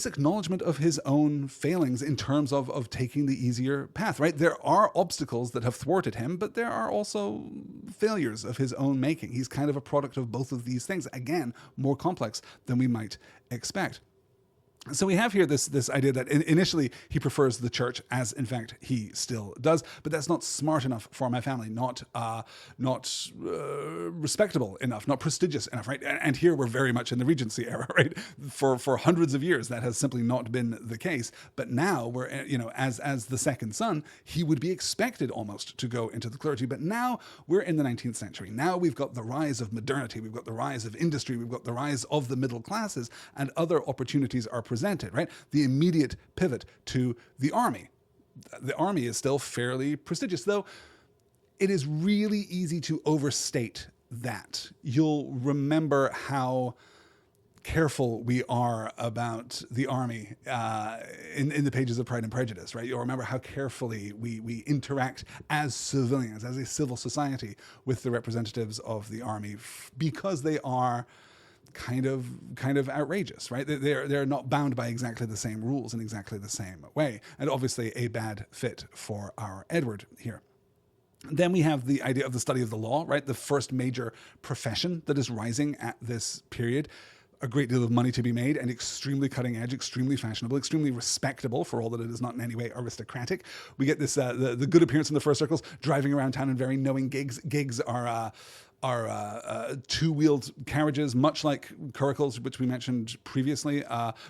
acknowledgement of his own failings in terms of taking the easier path, right? There are obstacles that have thwarted him, but there are also failures of his own making. He's kind of a product of both of these things. Again, more complex than we might expect. So we have here this idea that initially he prefers the church, as in fact he still does, but that's not smart enough for my family, not respectable enough, not prestigious enough, right? And here we're very much in the Regency era, right? For hundreds of years that has simply not been the case. But now we're, as the second son, he would be expected almost to go into the clergy. But now we're in the 19th century. Now we've got the rise of modernity, we've got the rise of industry, we've got the rise of the middle classes, and other opportunities are presented, right? The immediate pivot to the army. The army is still fairly prestigious, though it is really easy to overstate that. You'll remember how careful we are about the army in the pages of Pride and Prejudice, right? You'll remember how carefully we interact as civilians, as a civil society, with the representatives of the army, because they are kind of outrageous, right? They're not bound by exactly the same rules in exactly the same way. And obviously a bad fit for our Edward here. Then we have the idea of the study of the law, right? The first major profession that is rising at this period. A great deal of money to be made, and extremely cutting edge, extremely fashionable, extremely respectable, for all that it is not in any way aristocratic. We get this the good appearance in the first circles, driving around town in very knowing gigs. Gigs are two-wheeled carriages, much like curricles, which we mentioned previously,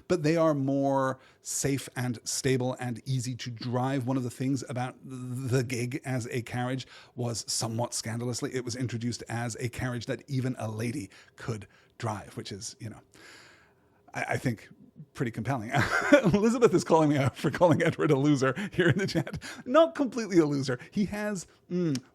but they are more safe and stable and easy to drive. One of the things about the gig as a carriage was, somewhat scandalously, it was introduced as a carriage that even a lady could drive, which is, I think pretty compelling. Elizabeth is calling me out for calling Edward a loser here in the chat. Not completely a loser. He has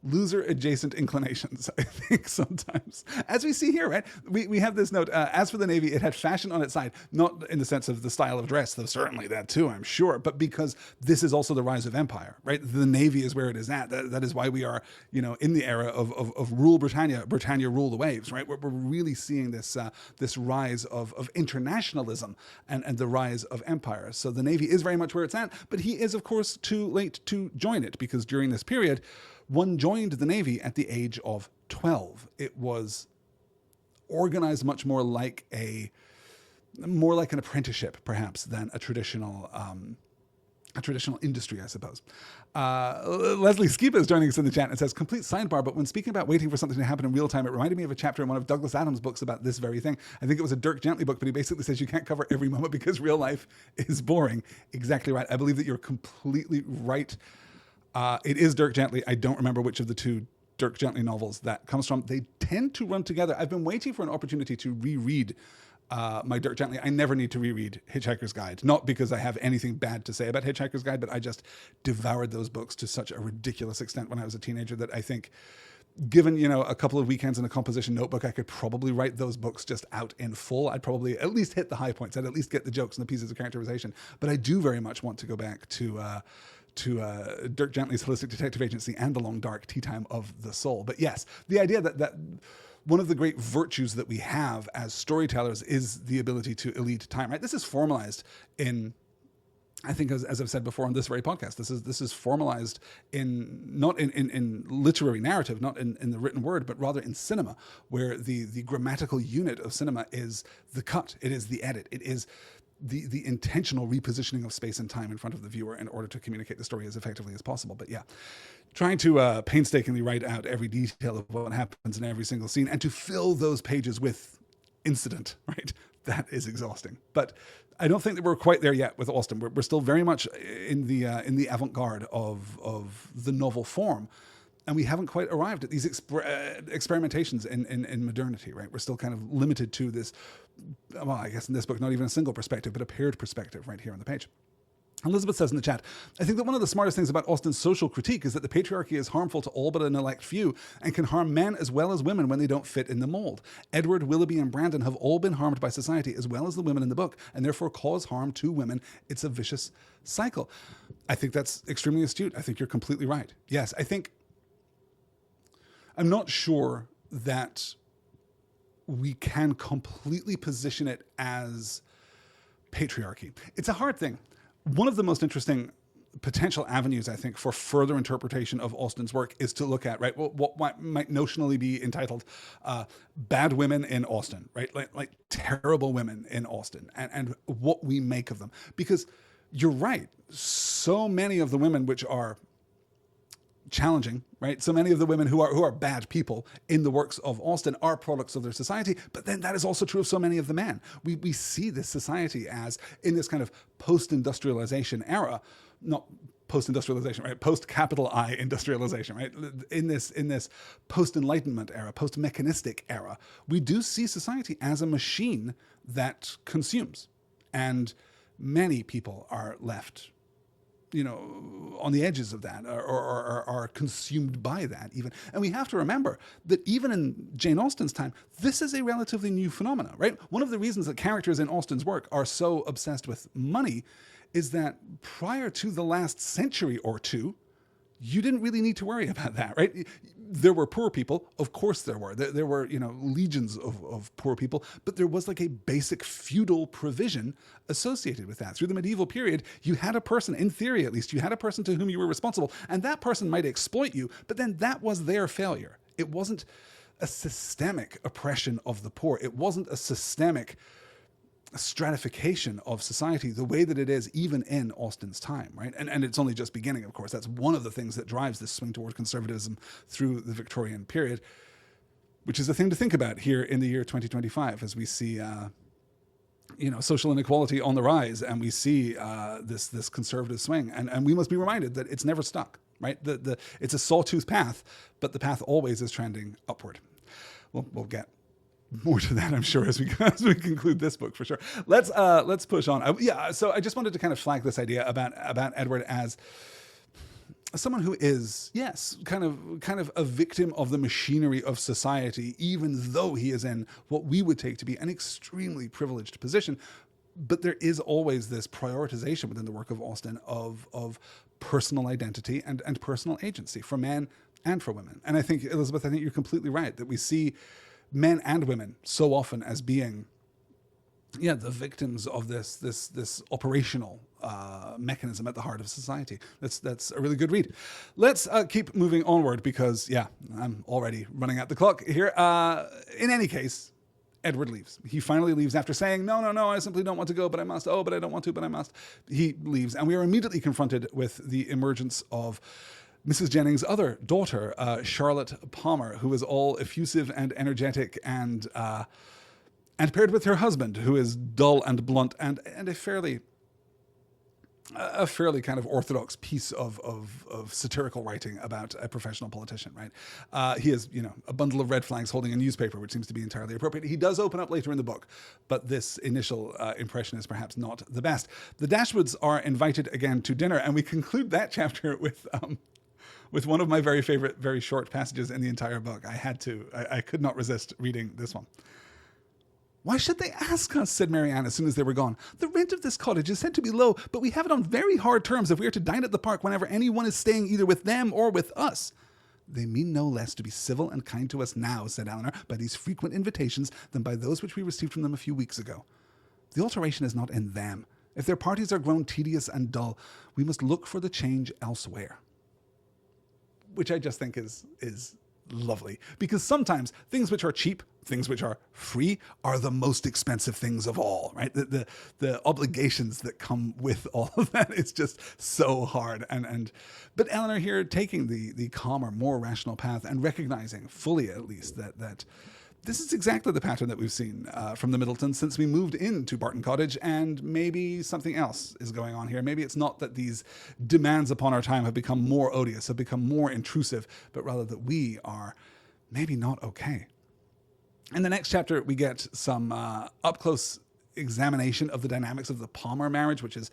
loser-adjacent inclinations, I think, sometimes. As we see here, right? We have this note, as for the Navy, it had fashion on its side, not in the sense of the style of dress, though certainly that too, I'm sure, but because this is also the rise of empire, right? The Navy is where it is at. That is why we are, in the era of rule Britannia, rule the waves, right? We're really seeing this rise of internationalism and the rise of empire. So the Navy is very much where it's at, but he is, of course, too late to join it, because during this period, one joined the Navy at the age of 12. It was organized much more like an apprenticeship, perhaps, than a traditional industry, I suppose. Leslie Skiba is joining us in the chat and says, complete sidebar, but when speaking about waiting for something to happen in real time, it reminded me of a chapter in one of Douglas Adams' books about this very thing. I think it was a Dirk Gently book, but he basically says you can't cover every moment because real life is boring. Exactly right. I believe that you're completely right. It is Dirk Gently. I don't remember which of the two Dirk Gently novels that comes from. They tend to run together. I've been waiting for an opportunity to reread my Dirk Gently, I never need to reread Hitchhiker's Guide. Not because I have anything bad to say about Hitchhiker's Guide, but I just devoured those books to such a ridiculous extent when I was a teenager that I think, given, a couple of weekends in a composition notebook, I could probably write those books just out in full. I'd probably at least hit the high points. I'd at least get the jokes and the pieces of characterization. But I do very much want to go back to Dirk Gently's Holistic Detective Agency and The Long Dark Tea Time of the Soul. But yes, the idea that one of the great virtues that we have as storytellers is the ability to elide time, right? This is formalized in, I think, as I've said before on this very podcast, this is formalized not in literary narrative, not in the written word, but rather in cinema, where the grammatical unit of cinema is the cut, it is the edit, it is the intentional repositioning of space and time in front of the viewer in order to communicate the story as effectively as possible. But yeah, trying to painstakingly write out every detail of what happens in every single scene and to fill those pages with incident, right? That is exhausting. But I don't think that we're quite there yet with Austen. We're still very much in the avant-garde of the novel form. And we haven't quite arrived at these experimentations in modernity, right? We're still kind of limited to this, well, I guess in this book, not even a single perspective, but a paired perspective right here on the page. Elizabeth says in the chat, I think that one of the smartest things about Austen's social critique is that the patriarchy is harmful to all but an elect few and can harm men as well as women when they don't fit in the mold. Edward, Willoughby, and Brandon have all been harmed by society as well as the women in the book and therefore cause harm to women. It's a vicious cycle. I think that's extremely astute. I think you're completely right. Yes, I'm not sure that we can completely position it as patriarchy. It's a hard thing. One of the most interesting potential avenues, I think, for further interpretation of Austen's work is to look at, right, what might notionally be entitled bad women in Austen, right? Like terrible women in Austen and what we make of them. Because you're right, so many of the women which are challenging, right? So many of the women who are bad people in the works of Austen are products of their society, but then that is also true of so many of the men. We see this society as, in this kind of post-industrialization era, not post-industrialization, right? Post-capital I industrialization, right? In this post-enlightenment era, post-mechanistic era, we do see society as a machine that consumes, and many people are left on the edges of that or are consumed by that even. And we have to remember that even in Jane Austen's time, this is a relatively new phenomenon, right? One of the reasons that characters in Austen's work are so obsessed with money is that prior to the last century or two, you didn't really need to worry about that, right? There were poor people, of course there were. There were, legions of poor people, but there was like a basic feudal provision associated with that. Through the medieval period, you had a person, in theory at least, you had a person to whom you were responsible, and that person might exploit you, but then that was their failure. It wasn't a systemic oppression of the poor. It wasn't a systemic stratification of society the way that it is even in Austen's time, right? And it's only just beginning, of course. That's one of the things that drives this swing toward conservatism through the Victorian period, which is a thing to think about here in the year 2025 as we see, social inequality on the rise, and we see this conservative swing. And we must be reminded that it's never stuck, right? It's a sawtooth path, but the path always is trending upward. We'll get more to that, I'm sure, as we conclude this book, for sure. Let's push on. So I just wanted to kind of flag this idea about Edward as someone who is, yes, kind of a victim of the machinery of society, even though he is in what we would take to be an extremely privileged position. But there is always this prioritization within the work of Austen of personal identity and personal agency for men and for women. And I think, Elizabeth, you're completely right that we see men and women so often as being, the victims of this operational mechanism at the heart of society. That's a really good read. Let's keep moving onward because, I'm already running out the clock here. In any case, Edward leaves. He finally leaves after saying, no, I simply don't want to go, but I must. Oh, but I don't want to, but I must. He leaves, and we are immediately confronted with the emergence of Mrs. Jennings' other daughter, Charlotte Palmer, who is all effusive and energetic and paired with her husband, who is dull and blunt and a fairly a fairly kind of orthodox piece of satirical writing about a professional politician, right? He has, a bundle of red flags holding a newspaper, which seems to be entirely appropriate. He does open up later in the book, but this initial impression is perhaps not the best. The Dashwoods are invited again to dinner, and we conclude that chapter with one of my very favorite, very short passages in the entire book. I could not resist reading this one. "Why should they ask us?" said Marianne as soon as they were gone. "The rent of this cottage is said to be low, but we have it on very hard terms if we are to dine at the park whenever anyone is staying either with them or with us." "They mean no less to be civil and kind to us now," said Eleanor, "by these frequent invitations than by those which we received from them a few weeks ago. The alteration is not in them. If their parties are grown tedious and dull, we must look for the change elsewhere." Which I just think is lovely, because sometimes things which are cheap, things which are free, are the most expensive things of all, right? The obligations that come with all of that is just so hard. But Eleanor here taking the calmer, more rational path and recognizing fully, at least, that this is exactly the pattern that we've seen from the Middletons since we moved into Barton Cottage, and maybe something else is going on here. Maybe it's not that these demands upon our time have become more odious, have become more intrusive, but rather that we are maybe not okay. In the next chapter, we get some up-close examination of the dynamics of the Palmer marriage, which is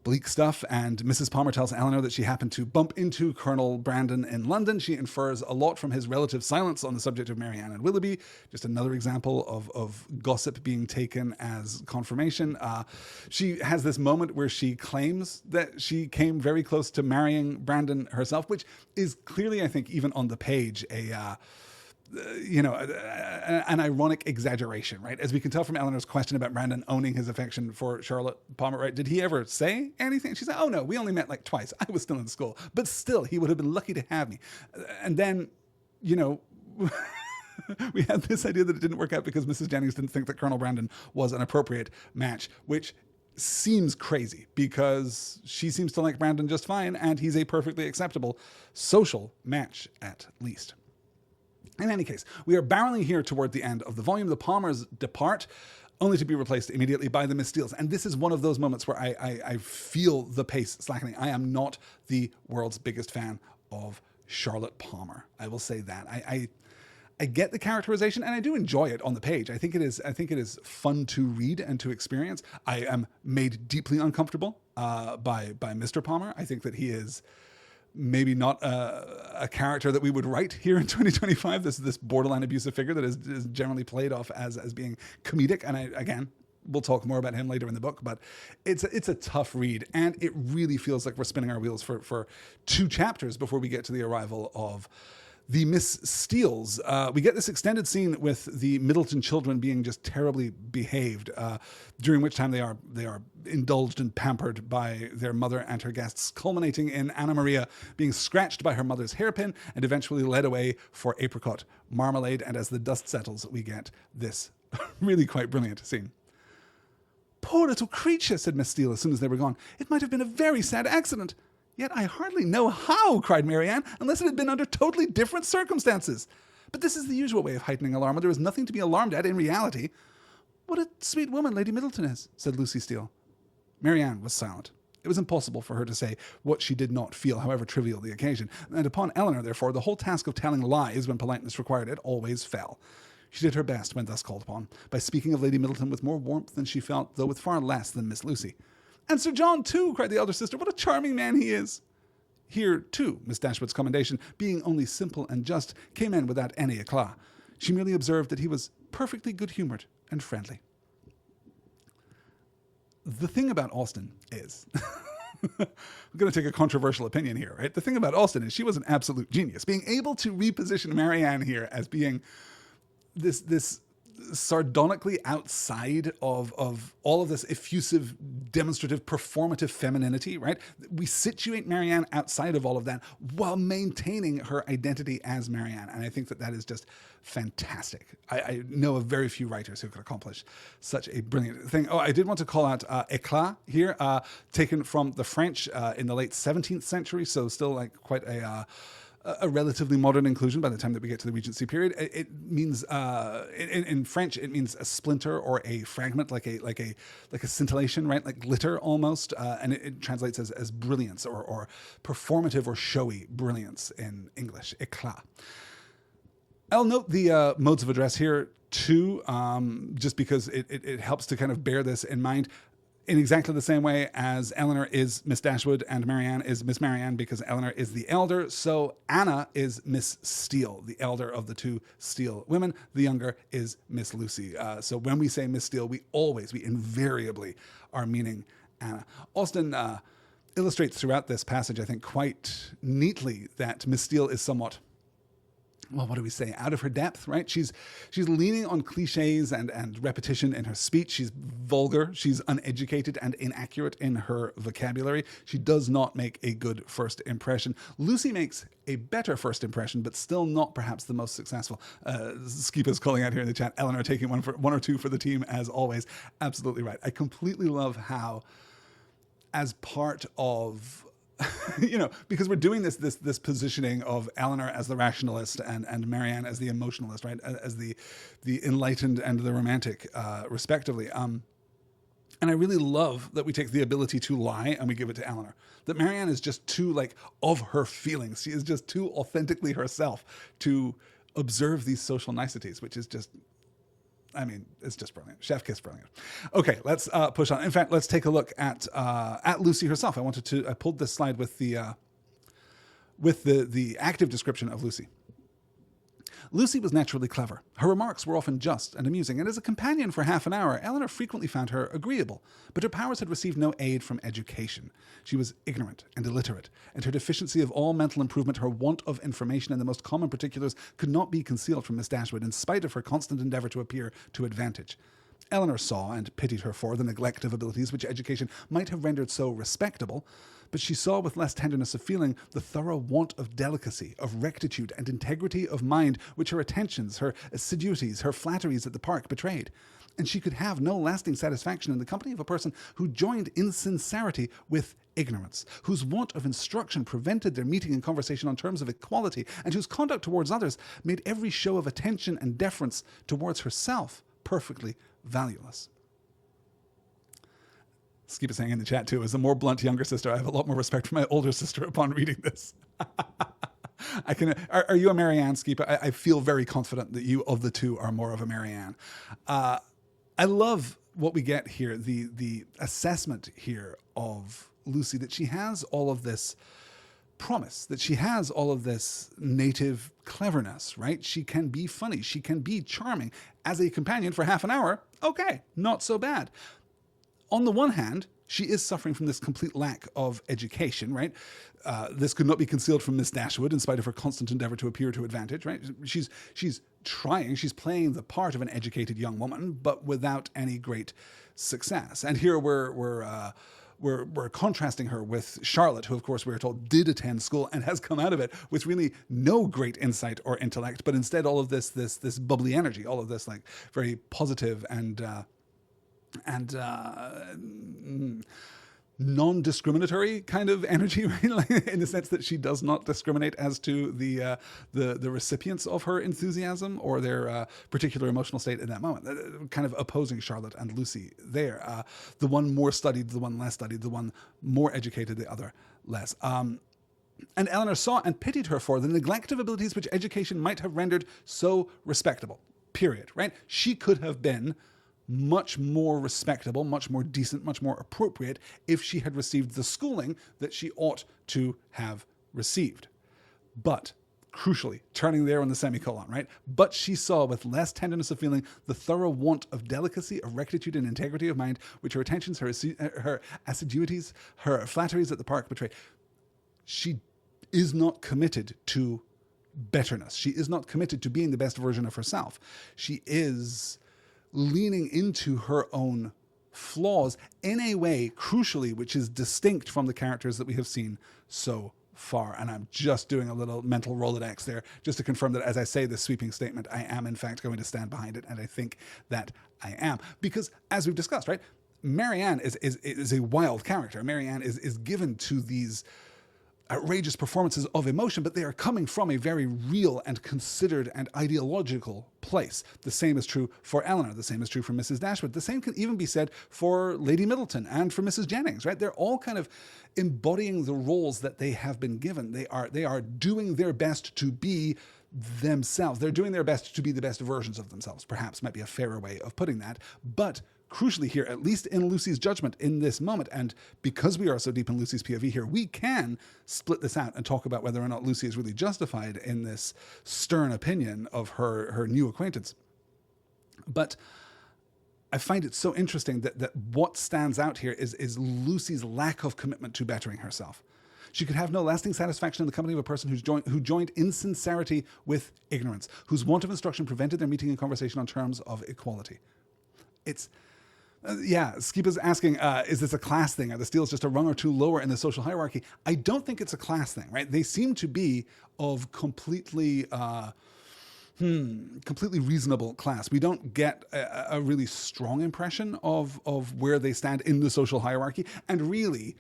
bleak stuff, and Mrs. Palmer tells Eleanor that she happened to bump into Colonel Brandon in London. She infers a lot from his relative silence on the subject of Marianne and Willoughby. Just another example of gossip being taken as confirmation. She has this moment where she claims that she came very close to marrying Brandon herself, which is clearly, I think, even on the page, an ironic exaggeration, right? As we can tell from Eleanor's question about Brandon owning his affection for Charlotte Palmer, right? Did he ever say anything? She's like, "Oh no, we only met like twice. I was still in school, but still, he would have been lucky to have me." And then, we had this idea that it didn't work out because Mrs. Jennings didn't think that Colonel Brandon was an appropriate match, which seems crazy because she seems to like Brandon just fine, and he's a perfectly acceptable social match at least. In any case, we are barreling here toward the end of the volume. The Palmers depart, only to be replaced immediately by the Miss Steeles. And this is one of those moments where I feel the pace slackening. I am not the world's biggest fan of Charlotte Palmer. I will say that. I get the characterization, and I do enjoy it on the page. I think it is fun to read and to experience. I am made deeply uncomfortable by Mr. Palmer. I think that he is maybe not a character that we would write here in 2025. This borderline abusive figure that is generally played off as being comedic. And we'll talk more about him later in the book, but it's a tough read, and it really feels like we're spinning our wheels for 2 chapters before we get to the arrival of the Miss Steeles. We get this extended scene with the Middleton children being just terribly behaved, during which time they are indulged and pampered by their mother and her guests, culminating in Anna Maria being scratched by her mother's hairpin and eventually led away for apricot marmalade. And as the dust settles, we get this really quite brilliant scene. "Poor little creature," said Miss Steele as soon as they were gone. "It might have been a very sad accident." "Yet I hardly know how," cried Marianne, "unless it had been under totally different circumstances. But this is the usual way of heightening alarm, and there is nothing to be alarmed at in reality." "What a sweet woman Lady Middleton is," said Lucy Steele. Marianne was silent. It was impossible for her to say what she did not feel, however trivial the occasion, and upon Eleanor, therefore, the whole task of telling lies when politeness required it always fell. She did her best when thus called upon, by speaking of Lady Middleton with more warmth than she felt, though with far less than Miss Lucy. "And Sir John, too," cried the elder sister. "What a charming man he is." Here, too, Miss Dashwood's commendation, being only simple and just, came in without any eclat. She merely observed that he was perfectly good-humoured and friendly. The thing about Austen is... I'm going to take a controversial opinion here, right? The thing about Austen is she was an absolute genius. Being able to reposition Marianne here as being this sardonically outside of all of this effusive, demonstrative, performative femininity, right? We situate Marianne outside of all of that while maintaining her identity as Marianne. And I think that is just fantastic. I know of very few writers who could accomplish such a brilliant thing. Oh, I did want to call out éclat here, taken from the French in the late 17th century. So still like quite a a relatively modern inclusion by the time that we get to the Regency period. It means in French it means a splinter or a fragment, like a scintillation, right? Like glitter almost, and it translates as brilliance or performative or showy brilliance in English, éclat. I'll note the modes of address here too, just because it helps to kind of bear this in mind. In exactly the same way as Eleanor is Miss Dashwood and Marianne is Miss Marianne, because Eleanor is the elder, so Anna is Miss Steele, the elder of the two Steele women. The younger is Miss Lucy. So when we say Miss Steele, we invariably are meaning Anna. Austen illustrates throughout this passage, I think, quite neatly that Miss Steele is somewhat, well, what do we say, out of her depth, right? She's leaning on cliches and repetition in her speech. She's vulgar. She's uneducated and inaccurate in her vocabulary. She does not make a good first impression. Lucy makes a better first impression, but still not perhaps the most successful. Skipa's calling out here in the chat, Eleanor taking one or two for the team as always. Absolutely right. I completely love how, as part of because we're doing this positioning of Eleanor as the rationalist and Marianne as the emotionalist, right? As the enlightened and the romantic, respectively. And I really love that we take the ability to lie and we give it to Eleanor. That Marianne is just too, of her feelings. She is just too authentically herself to observe these social niceties, which is just, it's just brilliant. Chef kiss brilliant. Okay, let's push on. In fact, let's take a look at Lucy herself. I pulled this slide with the active description of Lucy. Lucy was naturally clever. Her remarks were often just and amusing, and as a companion for half an hour, Eleanor frequently found her agreeable, but her powers had received no aid from education. She was ignorant and illiterate, and her deficiency of all mental improvement, her want of information in the most common particulars, could not be concealed from Miss Dashwood, in spite of her constant endeavour to appear to advantage. Eleanor saw and pitied her for the neglect of abilities which education might have rendered so respectable, but she saw with less tenderness of feeling the thorough want of delicacy, of rectitude and integrity of mind which her attentions, her assiduities, her flatteries at the park betrayed. And she could have no lasting satisfaction in the company of a person who joined insincerity with ignorance, whose want of instruction prevented their meeting in conversation on terms of equality, and whose conduct towards others made every show of attention and deference towards herself perfectly valueless. Skip is saying in the chat too, as a more blunt younger sister, I have a lot more respect for my older sister upon reading this. Are you a Marianne, Skip? I feel very confident that you of the two are more of a Marianne. I love what we get here, the assessment here of Lucy, that she has all of this promise, that she has all of this native cleverness, right? She can be funny. She can be charming. As a companion for half an hour, okay, not so bad. On the one hand, she is suffering from this complete lack of education, right? This could not be concealed from Miss Dashwood in spite of her constant endeavour to appear to advantage, right? She's trying, she's playing the part of an educated young woman, but without any great success. And here we're contrasting her with Charlotte, who, of course, we are told did attend school and has come out of it with really no great insight or intellect, but instead all of this bubbly energy, all of this very positive and non-discriminatory kind of energy, right? In the sense that she does not discriminate as to the recipients of her enthusiasm or their particular emotional state in that moment. Kind of opposing Charlotte and Lucy there. The one more studied, the one less studied, the one more educated, the other less. And Eleanor saw and pitied her for the neglect of abilities which education might have rendered so respectable. Period, right? She could have been much more respectable, much more decent, much more appropriate if she had received the schooling that she ought to have received. But, crucially, turning there on the semicolon, right? But she saw with less tenderness of feeling the thorough want of delicacy, of rectitude and integrity of mind, which her attentions, her assiduities, her flatteries at the park betrayed. She is not committed to betterness. She is not committed to being the best version of herself. She is leaning into her own flaws in a way, crucially, which is distinct from the characters that we have seen so far. And I'm just doing a little mental Rolodex there just to confirm that as I say this sweeping statement, I am in fact going to stand behind it, and I think that I am. Because, as we've discussed, right, Marianne is a wild character. Marianne is given to these outrageous performances of emotion, but they are coming from a very real and considered and ideological place. The same is true for Eleanor. The same is true for Mrs. Dashwood. The same can even be said for Lady Middleton and for Mrs. Jennings, right? They're all kind of embodying the roles that they have been given. They are doing their best to be themselves. They're doing their best to be the best versions of themselves, perhaps might be a fairer way of putting that. But crucially here, at least in Lucy's judgment in this moment, and because we are so deep in Lucy's POV here, we can split this out and talk about whether or not Lucy is really justified in this stern opinion of her new acquaintance. But I find it so interesting that what stands out here is Lucy's lack of commitment to bettering herself. She could have no lasting satisfaction in the company of a person who joined insincerity with ignorance, whose want of instruction prevented their meeting in conversation on terms of equality. It's... Skipa's asking, is this a class thing? Are the Steeles just a rung or two lower in the social hierarchy? I don't think it's a class thing, right? They seem to be of completely reasonable class. We don't get a really strong impression of where they stand in the social hierarchy. And really,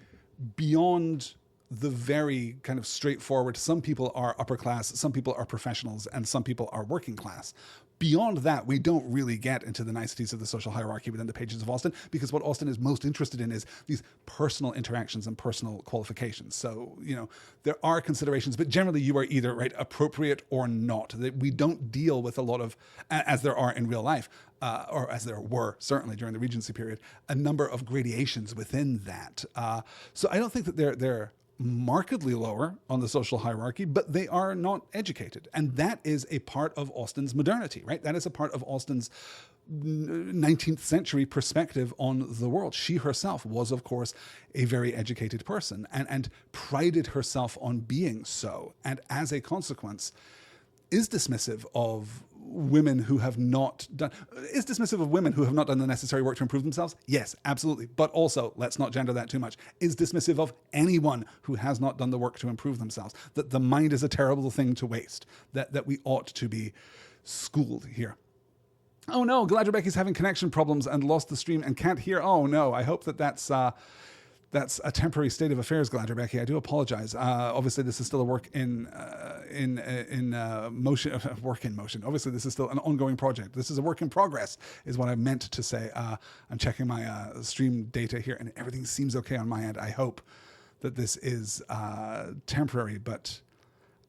beyond the very kind of straightforward, some people are upper class, some people are professionals, and some people are working class. Beyond that, we don't really get into the niceties of the social hierarchy within the pages of Austen, because what Austen is most interested in is these personal interactions and personal qualifications. So, there are considerations, but generally you are either appropriate or not. We don't deal with a lot of, as there are in real life, or as there were certainly during the Regency period, a number of gradations within that. So I don't think that they're markedly lower on the social hierarchy, but they are not educated. And that is a part of Austen's modernity, right? That is a part of Austen's 19th century perspective on the world. She herself was, of course, a very educated person and prided herself on being so. And as a consequence, is dismissive of women who have not done the necessary work to improve themselves? Yes, absolutely. But also, let's not gender that too much, is dismissive of anyone who has not done the work to improve themselves. That the mind is a terrible thing to waste. That we ought to be schooled here. Oh no, Gladrebecky's having connection problems and lost the stream and can't hear. Oh no, I hope that's a temporary state of affairs, Gladrebecky. I do apologize. Obviously, this is still a work in motion. Work in motion. Obviously, this is still an ongoing project. This is a work in progress, is what I meant to say. I'm checking my stream data here, and everything seems okay on my end. I hope that this is temporary, but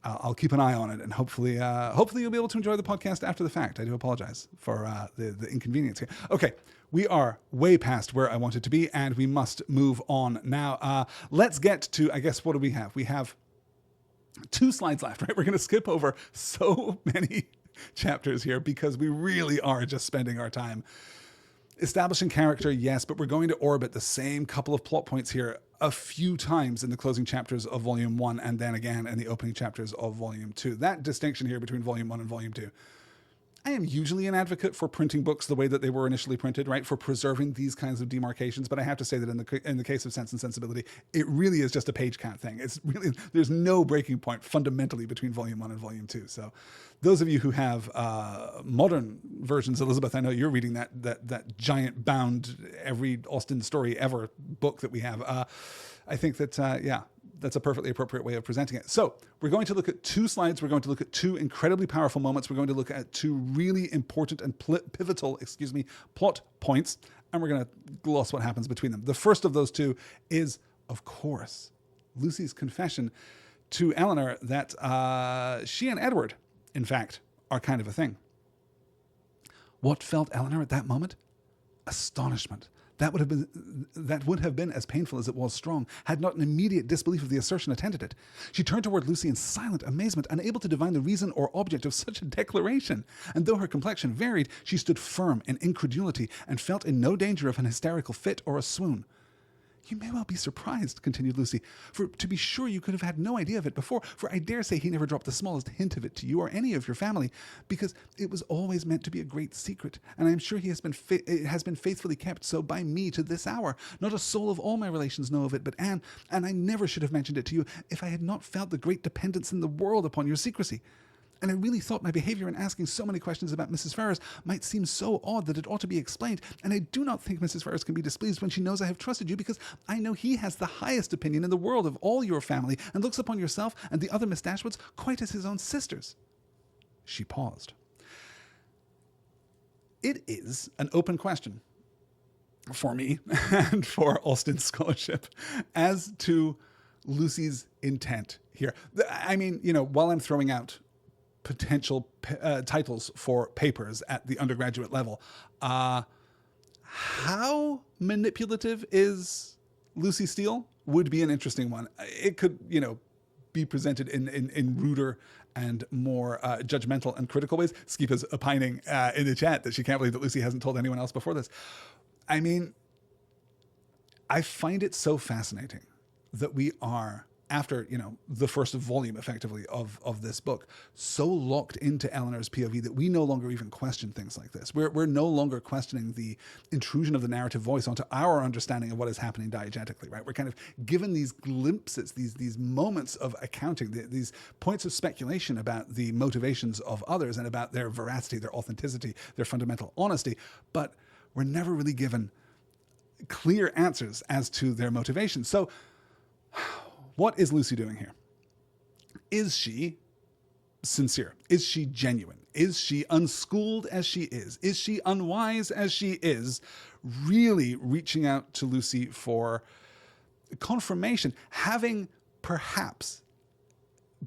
I'll keep an eye on it, and hopefully you'll be able to enjoy the podcast after the fact. I do apologize for the inconvenience here. Okay. We are way past where I wanted to be, and we must move on now. Let's get to, I guess, what do we have? We have 2 slides left, right? We're going to skip over so many chapters here because we really are just spending our time establishing character, yes, but we're going to orbit the same couple of plot points here a few times in the closing chapters of Volume 1 and then again in the opening chapters of Volume 2. That distinction here between Volume 1 and Volume 2. I am usually an advocate for printing books the way that they were initially printed, right? For preserving these kinds of demarcations. But I have to say that in the case of Sense and Sensibility, it really is just a page count thing. It's really, there's no breaking point fundamentally between Volume 1 and Volume 2. So those of you who have modern versions, Elizabeth, I know you're reading that giant bound every Austen story ever book that we have. I think that, that's a perfectly appropriate way of presenting it. So we're going to look at 2 slides. We're going to look at 2 incredibly powerful moments. We're going to look at 2 really important and pivotal, plot points, and we're going to gloss what happens between them. The first of those 2 is, of course, Lucy's confession to Eleanor that she and Edward, in fact, are kind of a thing. What felt Eleanor at that moment? Astonishment. That would have been as painful as it was strong, had not an immediate disbelief of the assertion attended it. She turned toward Lucy in silent amazement, unable to divine the reason or object of such a declaration. And though her complexion varied, she stood firm in incredulity and felt in no danger of an hysterical fit or a swoon. You may well be surprised, continued Lucy, for to be sure you could have had no idea of it before, for I dare say he never dropped the smallest hint of it to you or any of your family, because it was always meant to be a great secret, and I am sure it has been faithfully kept so by me to this hour. Not a soul of all my relations know of it but Anne, and I never should have mentioned it to you if I had not felt the great dependence in the world upon your secrecy. And I really thought my behaviour in asking so many questions about Mrs. Ferrars might seem so odd that it ought to be explained, and I do not think Mrs. Ferrars can be displeased when she knows I have trusted you, because I know he has the highest opinion in the world of all your family, and looks upon yourself and the other Miss Dashwoods quite as his own sisters. She paused. It is an open question for me and for Austen's scholarship as to Lucy's intent here. I mean, while I'm throwing out potential titles for papers at the undergraduate level, how manipulative is Lucy Steele would be an interesting one. It could, be presented in ruder and more judgmental and critical ways. Skipa's opining in the chat that she can't believe that Lucy hasn't told anyone else before this. I mean, I find it so fascinating that we are, after, the first volume, effectively, of this book, so locked into Eleanor's POV that we no longer even question things like this. We're no longer questioning the intrusion of the narrative voice onto our understanding of what is happening diegetically, right? We're kind of given these glimpses, these moments of accounting, these points of speculation about the motivations of others and about their veracity, their authenticity, their fundamental honesty, but we're never really given clear answers as to their motivations. So, what is Lucy doing here? Is she sincere? Is she genuine? Is she unschooled as she is? Is she unwise as she is? Really reaching out to Lucy for confirmation, having perhaps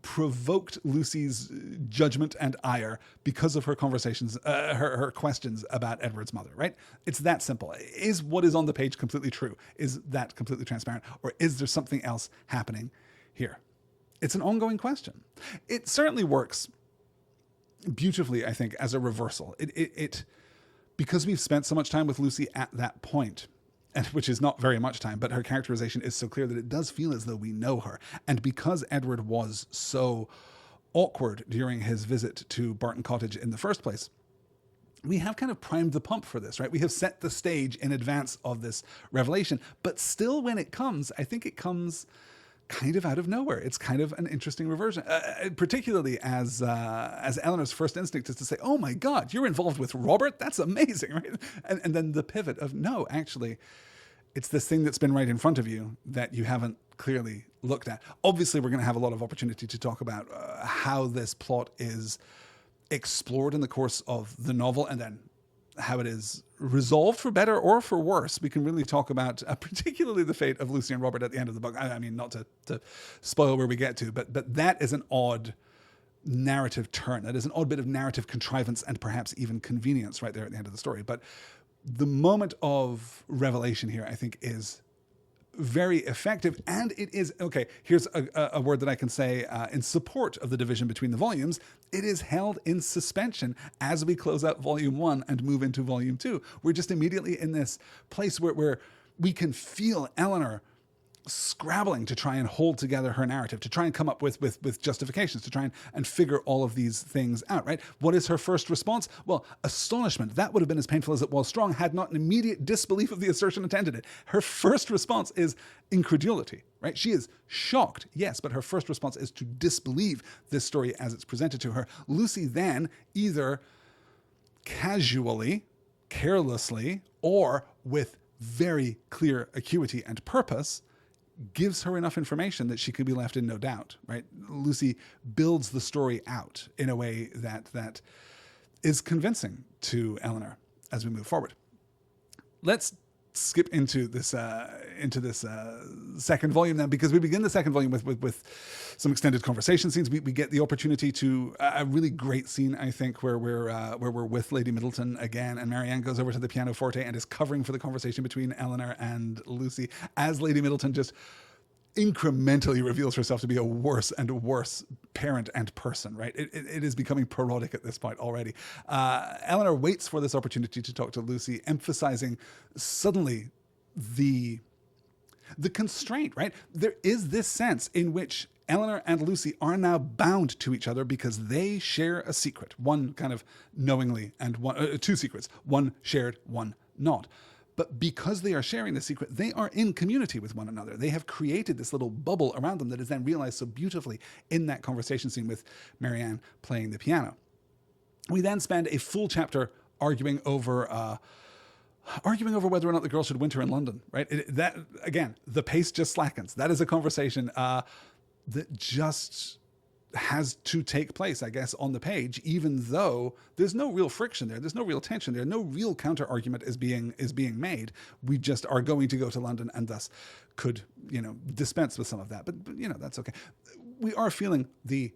provoked Lucy's judgment and ire because of her conversations, her questions about Edward's mother, right? It's that simple. Is what is on the page completely true? Is that completely transparent? Or is there something else happening here? It's an ongoing question. It certainly works beautifully, I think, as a reversal. It because we've spent so much time with Lucy at that point, and which is not very much time, but her characterization is so clear that it does feel as though we know her. And because Edward was so awkward during his visit to Barton Cottage in the first place, we have kind of primed the pump for this, right? We have set the stage in advance of this revelation. But still, when it comes, I think it comes kind of out of nowhere. It's kind of an interesting reversion, particularly as Eleanor's first instinct is to say, oh my God, you're involved with Robert? That's amazing, right? And then the pivot of, no, actually, it's this thing that's been right in front of you that you haven't clearly looked at. Obviously, we're going to have a lot of opportunity to talk about how this plot is explored in the course of the novel, and then how it is resolved for better or for worse. We can really talk about particularly the fate of Lucy and Robert at the end of the book. I mean, not to spoil where we get to, but that is an odd narrative turn. That is an odd bit of narrative contrivance and perhaps even convenience right there at the end of the story. But the moment of revelation here, I think, is very effective. And it is, okay, here's a word that I can say in support of the division between the volumes. It is held in suspension as we close out volume 1 and move into volume 2. We're just immediately in this place where we can feel Eleanor scrabbling to try and hold together her narrative, to try and come up with justifications, to try and figure all of these things out, right? What is her first response? Well, astonishment. That would have been as painful as it was strong had not an immediate disbelief of the assertion attended it. Her first response is incredulity, right? She is shocked, yes, but her first response is to disbelieve this story as it's presented to her. Lucy then either casually, carelessly, or with very clear acuity and purpose gives her enough information that she could be left in no doubt, right? Lucy builds the story out in a way that is convincing to Eleanor as we move forward. Let's skip into this second volume now, because we begin the second volume with some extended conversation scenes. We get the opportunity to a really great scene, I think, where we're with Lady Middleton again, and Marianne goes over to the pianoforte and is covering for the conversation between Eleanor and Lucy as Lady Middleton just incrementally reveals herself to be a worse and worse parent and person, right? It is becoming parodic at this point already. Eleanor waits for this opportunity to talk to Lucy, emphasizing suddenly the constraint, right? There is this sense in which Eleanor and Lucy are now bound to each other because they share a secret, one kind of knowingly, and two secrets, one shared, one not. But because they are sharing the secret, they are in community with one another. They have created this little bubble around them that is then realized so beautifully in that conversation scene with Marianne playing the piano. We then spend a full chapter arguing over whether or not the girl should winter in London, right? That, again, the pace just slackens. That is a conversation that just has to take place, I guess, on the page, even though there's no real friction there. There's no real tension there. No real counter argument is being made. We just are going to go to London and thus could, dispense with some of that. But that's okay. We are feeling the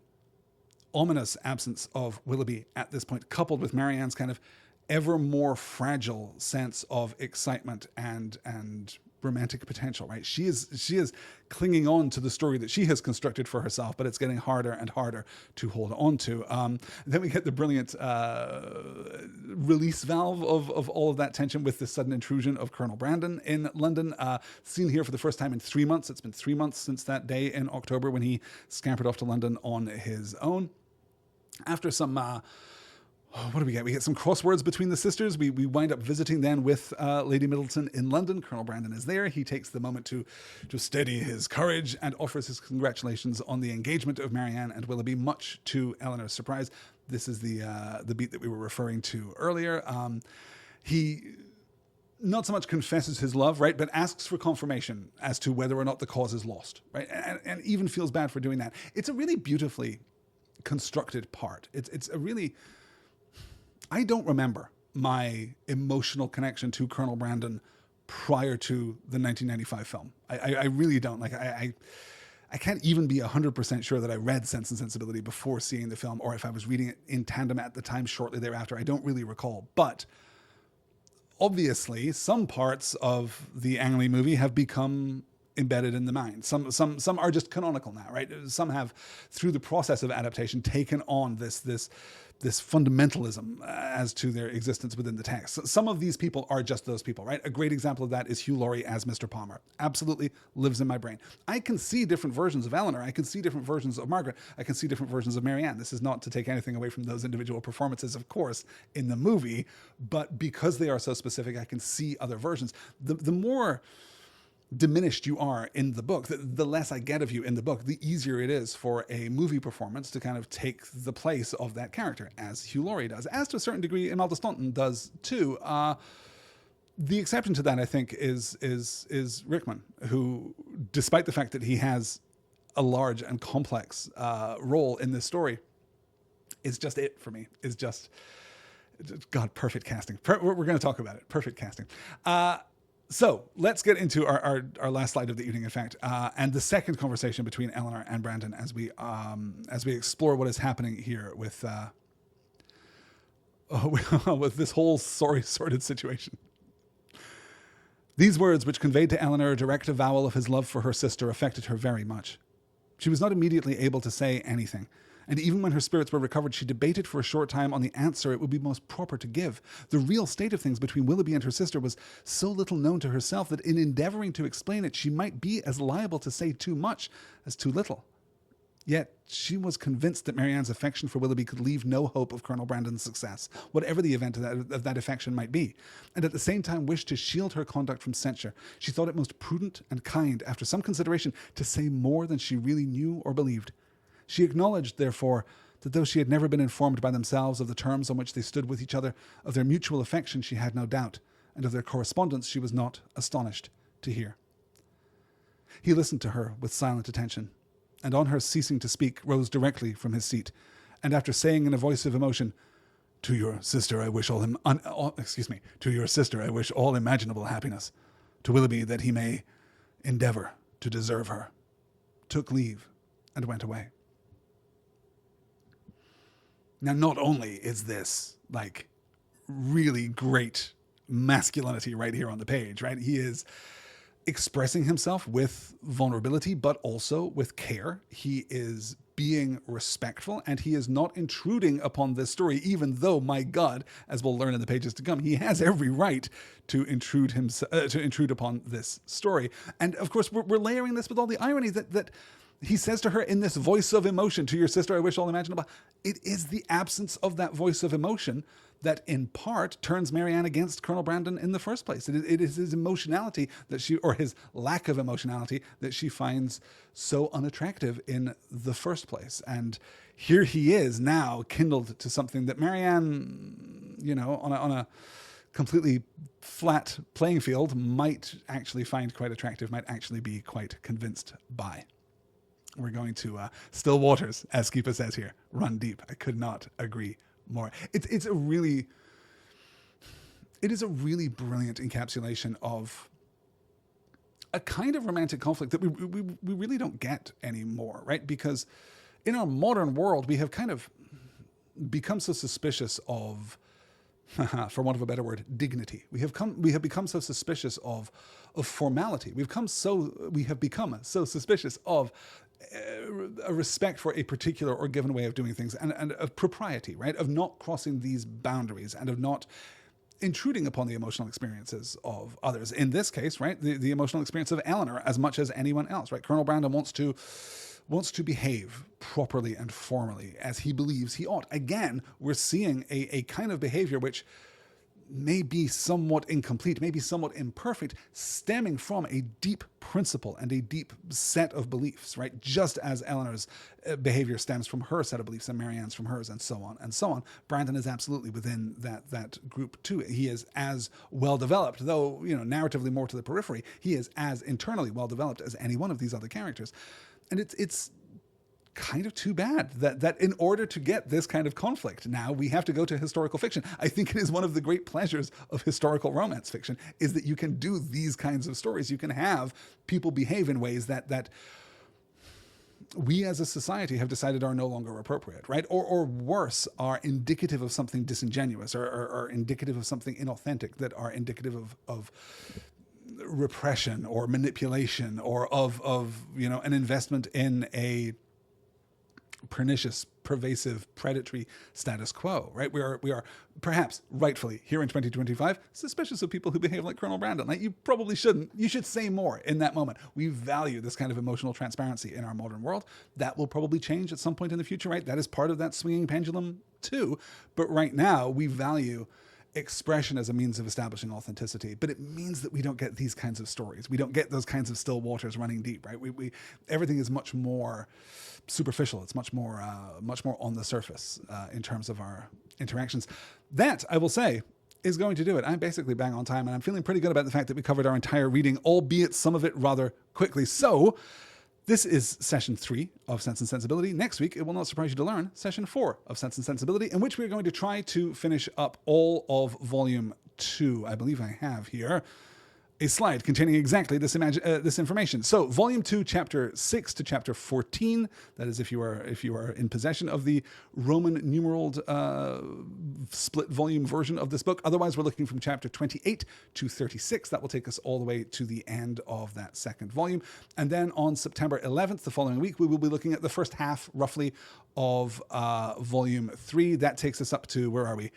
ominous absence of Willoughby at this point, coupled with Marianne's kind of ever more fragile sense of excitement and romantic potential, right? She is clinging on to the story that she has constructed for herself, but it's getting harder and harder to hold on to. Then we get the brilliant release valve of all of that tension with the sudden intrusion of Colonel Brandon in London, seen here for the first time in 3 months. It's been 3 months since that day in October when he scampered off to London on his own. After some what do we get? We get some crosswords between the sisters. We wind up visiting then with Lady Middleton in London. Colonel Brandon is there. He takes the moment to steady his courage and offers his congratulations on the engagement of Marianne and Willoughby, much to Eleanor's surprise. This is the beat that we were referring to earlier. He not so much confesses his love, right, but asks for confirmation as to whether or not the cause is lost, right, and even feels bad for doing that. It's a really beautifully constructed part. It's a really... I don't remember my emotional connection to Colonel Brandon prior to the 1995 film. I really don't. Like, I can't even be 100% sure that I read Sense and Sensibility before seeing the film, or if I was reading it in tandem at the time shortly thereafter. I don't really recall. But obviously, some parts of the Ang Lee movie have become embedded in the mind. Some are just canonical now, right? Some have, through the process of adaptation, taken on this fundamentalism as to their existence within the text. Some of these people are just those people, right? A great example of that is Hugh Laurie as Mr. Palmer. Absolutely lives in my brain. I can see different versions of Eleanor. I can see different versions of Margaret. I can see different versions of Marianne. This is not to take anything away from those individual performances, of course, in the movie, but because they are so specific, I can see other versions. The more diminished you are in the book, the less I get of you in the book, the easier it is for a movie performance to kind of take the place of that character, as Hugh Laurie does, as to a certain degree Imelda Staunton does too. The exception to that, I think, is Rickman, who, despite the fact that he has a large and complex role in this story, is just it for me. Is just, God, perfect casting. We're going to talk about it. Perfect casting. So let's get into our last slide of the evening, in fact, and the second conversation between Eleanor and Brandon as we explore what is happening here with this whole sordid situation. These words, which conveyed to Eleanor a direct avowal of his love for her sister, affected her very much. She was not immediately able to say anything, and even when her spirits were recovered, she debated for a short time on the answer it would be most proper to give. The real state of things between Willoughby and her sister was so little known to herself that in endeavouring to explain it, she might be as liable to say too much as too little. Yet she was convinced that Marianne's affection for Willoughby could leave no hope of Colonel Brandon's success, whatever the event of that affection might be, and at the same time wished to shield her conduct from censure. She thought it most prudent and kind, after some consideration, to say more than she really knew or believed. She acknowledged, therefore, that though she had never been informed by themselves of the terms on which they stood with each other, of their mutual affection she had no doubt, and of their correspondence she was not astonished to hear. He listened to her with silent attention, and on her ceasing to speak, rose directly from his seat, and after saying in a voice of emotion, "To your sister I wish to your sister I wish all imaginable happiness. To Willoughby that he may endeavour to deserve her," took leave and went away. Now, not only is this like really great masculinity right here on the page, right? He is expressing himself with vulnerability, but also with care. He is being respectful, and he is not intruding upon this story, even though, my God, as we'll learn in the pages to come, he has every right to intrude upon this story. And of course, we're layering this with all the irony that he says to her in this voice of emotion, to your sister I wish all imaginable. It is the absence of that voice of emotion that in part turns Marianne against Colonel Brandon in the first place. It is his emotionality or his lack of emotionality that she finds so unattractive in the first place. And here he is now kindled to something that Marianne, on a completely flat playing field might actually find quite attractive, might actually be quite convinced by. We're going to still waters, as Skipa says here. Run deep. I could not agree more. It is a really brilliant encapsulation of a kind of romantic conflict that we really don't get anymore, right? Because in our modern world, we have kind of become so suspicious of, for want of a better word, dignity. We have become so suspicious of formality. We have become so suspicious of a respect for a particular or given way of doing things, and of propriety, right? Of not crossing these boundaries and of not intruding upon the emotional experiences of others. In this case, right, the emotional experience of Eleanor as much as anyone else, right? Colonel Brandon wants to behave properly and formally as he believes he ought. Again, we're seeing a kind of behavior which may be somewhat incomplete, maybe somewhat imperfect, stemming from a deep principle and a deep set of beliefs, right? Just as Eleanor's behavior stems from her set of beliefs and Marianne's from hers, and so on and so on. Brandon is absolutely within that group too. He is as well developed, though, narratively more to the periphery. He is as internally well developed as any one of these other characters. And it's kind of too bad that in order to get this kind of conflict, now we have to go to historical fiction. I think it is one of the great pleasures of historical romance fiction is that you can do these kinds of stories. You can have people behave in ways that we as a society have decided are no longer appropriate, right? Or worse, are indicative of something disingenuous or indicative of something inauthentic, that are indicative of repression or manipulation or of an investment in a pernicious, pervasive, predatory status quo, right? We are perhaps rightfully here in 2025 suspicious of people who behave like Colonel Brandon. Like, you probably shouldn't. You should say more in that moment. We value this kind of emotional transparency in our modern world. That will probably change at some point in the future, right? That is part of that swinging pendulum too. But right now we value expression as a means of establishing authenticity, but it means that we don't get these kinds of stories. We don't get those kinds of still waters running deep, right? Everything is much more superficial. It's much more on the surface in terms of our interactions. That, I will say, is going to do it. I'm basically bang on time, and I'm feeling pretty good about the fact that we covered our entire reading, albeit some of it rather quickly. So this is session 3 of Sense and Sensibility. Next week, it will not surprise you to learn, session 4 of Sense and Sensibility, in which we're going to try to finish up all of volume 2. I believe I have here a slide containing exactly this information. So volume 2, chapter 6 to chapter 14. That is if you are in possession of the Roman numeraled split volume version of this book. Otherwise, we're looking from chapter 28 to 36. That will take us all the way to the end of that second volume. And then on September 11th, the following week, we will be looking at the first half, roughly, of volume 3. That takes us up to, where are we?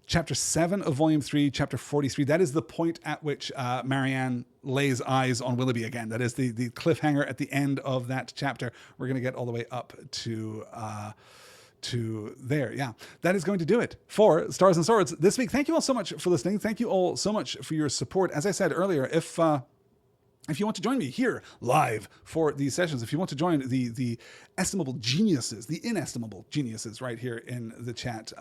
Chapter 7 of Volume 3, Chapter 43. That is the point at which Marianne lays eyes on Willoughby again. That is the cliffhanger at the end of that chapter. We're going to get all the way up to there. Yeah, that is going to do it for Stars and Swords this week. Thank you all so much for listening. Thank you all so much for your support. As I said earlier, if you want to join me here live for these sessions, if you want to join the estimable geniuses, the inestimable geniuses right here in the chat,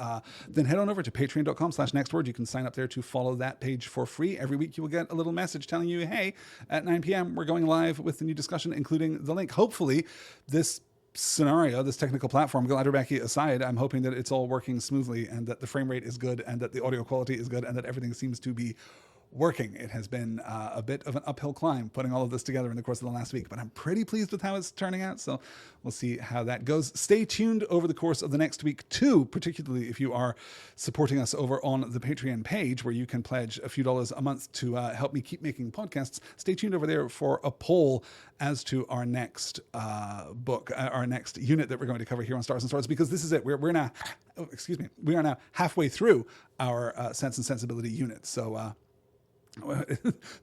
then head on over to patreon.com/nextword. You can sign up there to follow that page for free. Every week you will get a little message telling you, hey, at 9 p.m. we're going live with the new discussion, including the link. Hopefully this scenario, this technical platform, Gladderbacki aside, I'm hoping that it's all working smoothly and that the frame rate is good and that the audio quality is good and that everything seems to be working. It has been a bit of an uphill climb putting all of this together in the course of the last week, but I'm pretty pleased with how it's turning out, so we'll see how that goes. Stay tuned over the course of the next week too, particularly if you are supporting us over on the Patreon page, where you can pledge a few dollars a month to help me keep making podcasts. Stay tuned over there for a poll as to our next book, our next unit that we're going to cover here on Stars and Swords, because this is it. We are now halfway through our Sense and Sensibility unit, so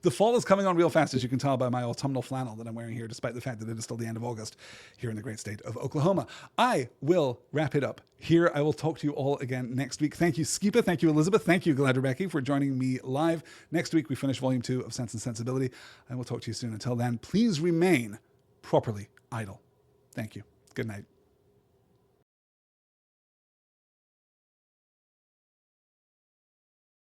The fall is coming on real fast, as you can tell by my autumnal flannel that I'm wearing here, despite the fact that it is still the end of August here in the great state of Oklahoma. I will wrap it up here. I will talk to you all again next week. Thank you, Skipa. Thank you, Elizabeth. Thank you, Gladrebecki, for joining me live. Next week, we finish Volume 2 of Sense and Sensibility. I will talk to you soon. Until then, please remain properly idle. Thank you. Good night.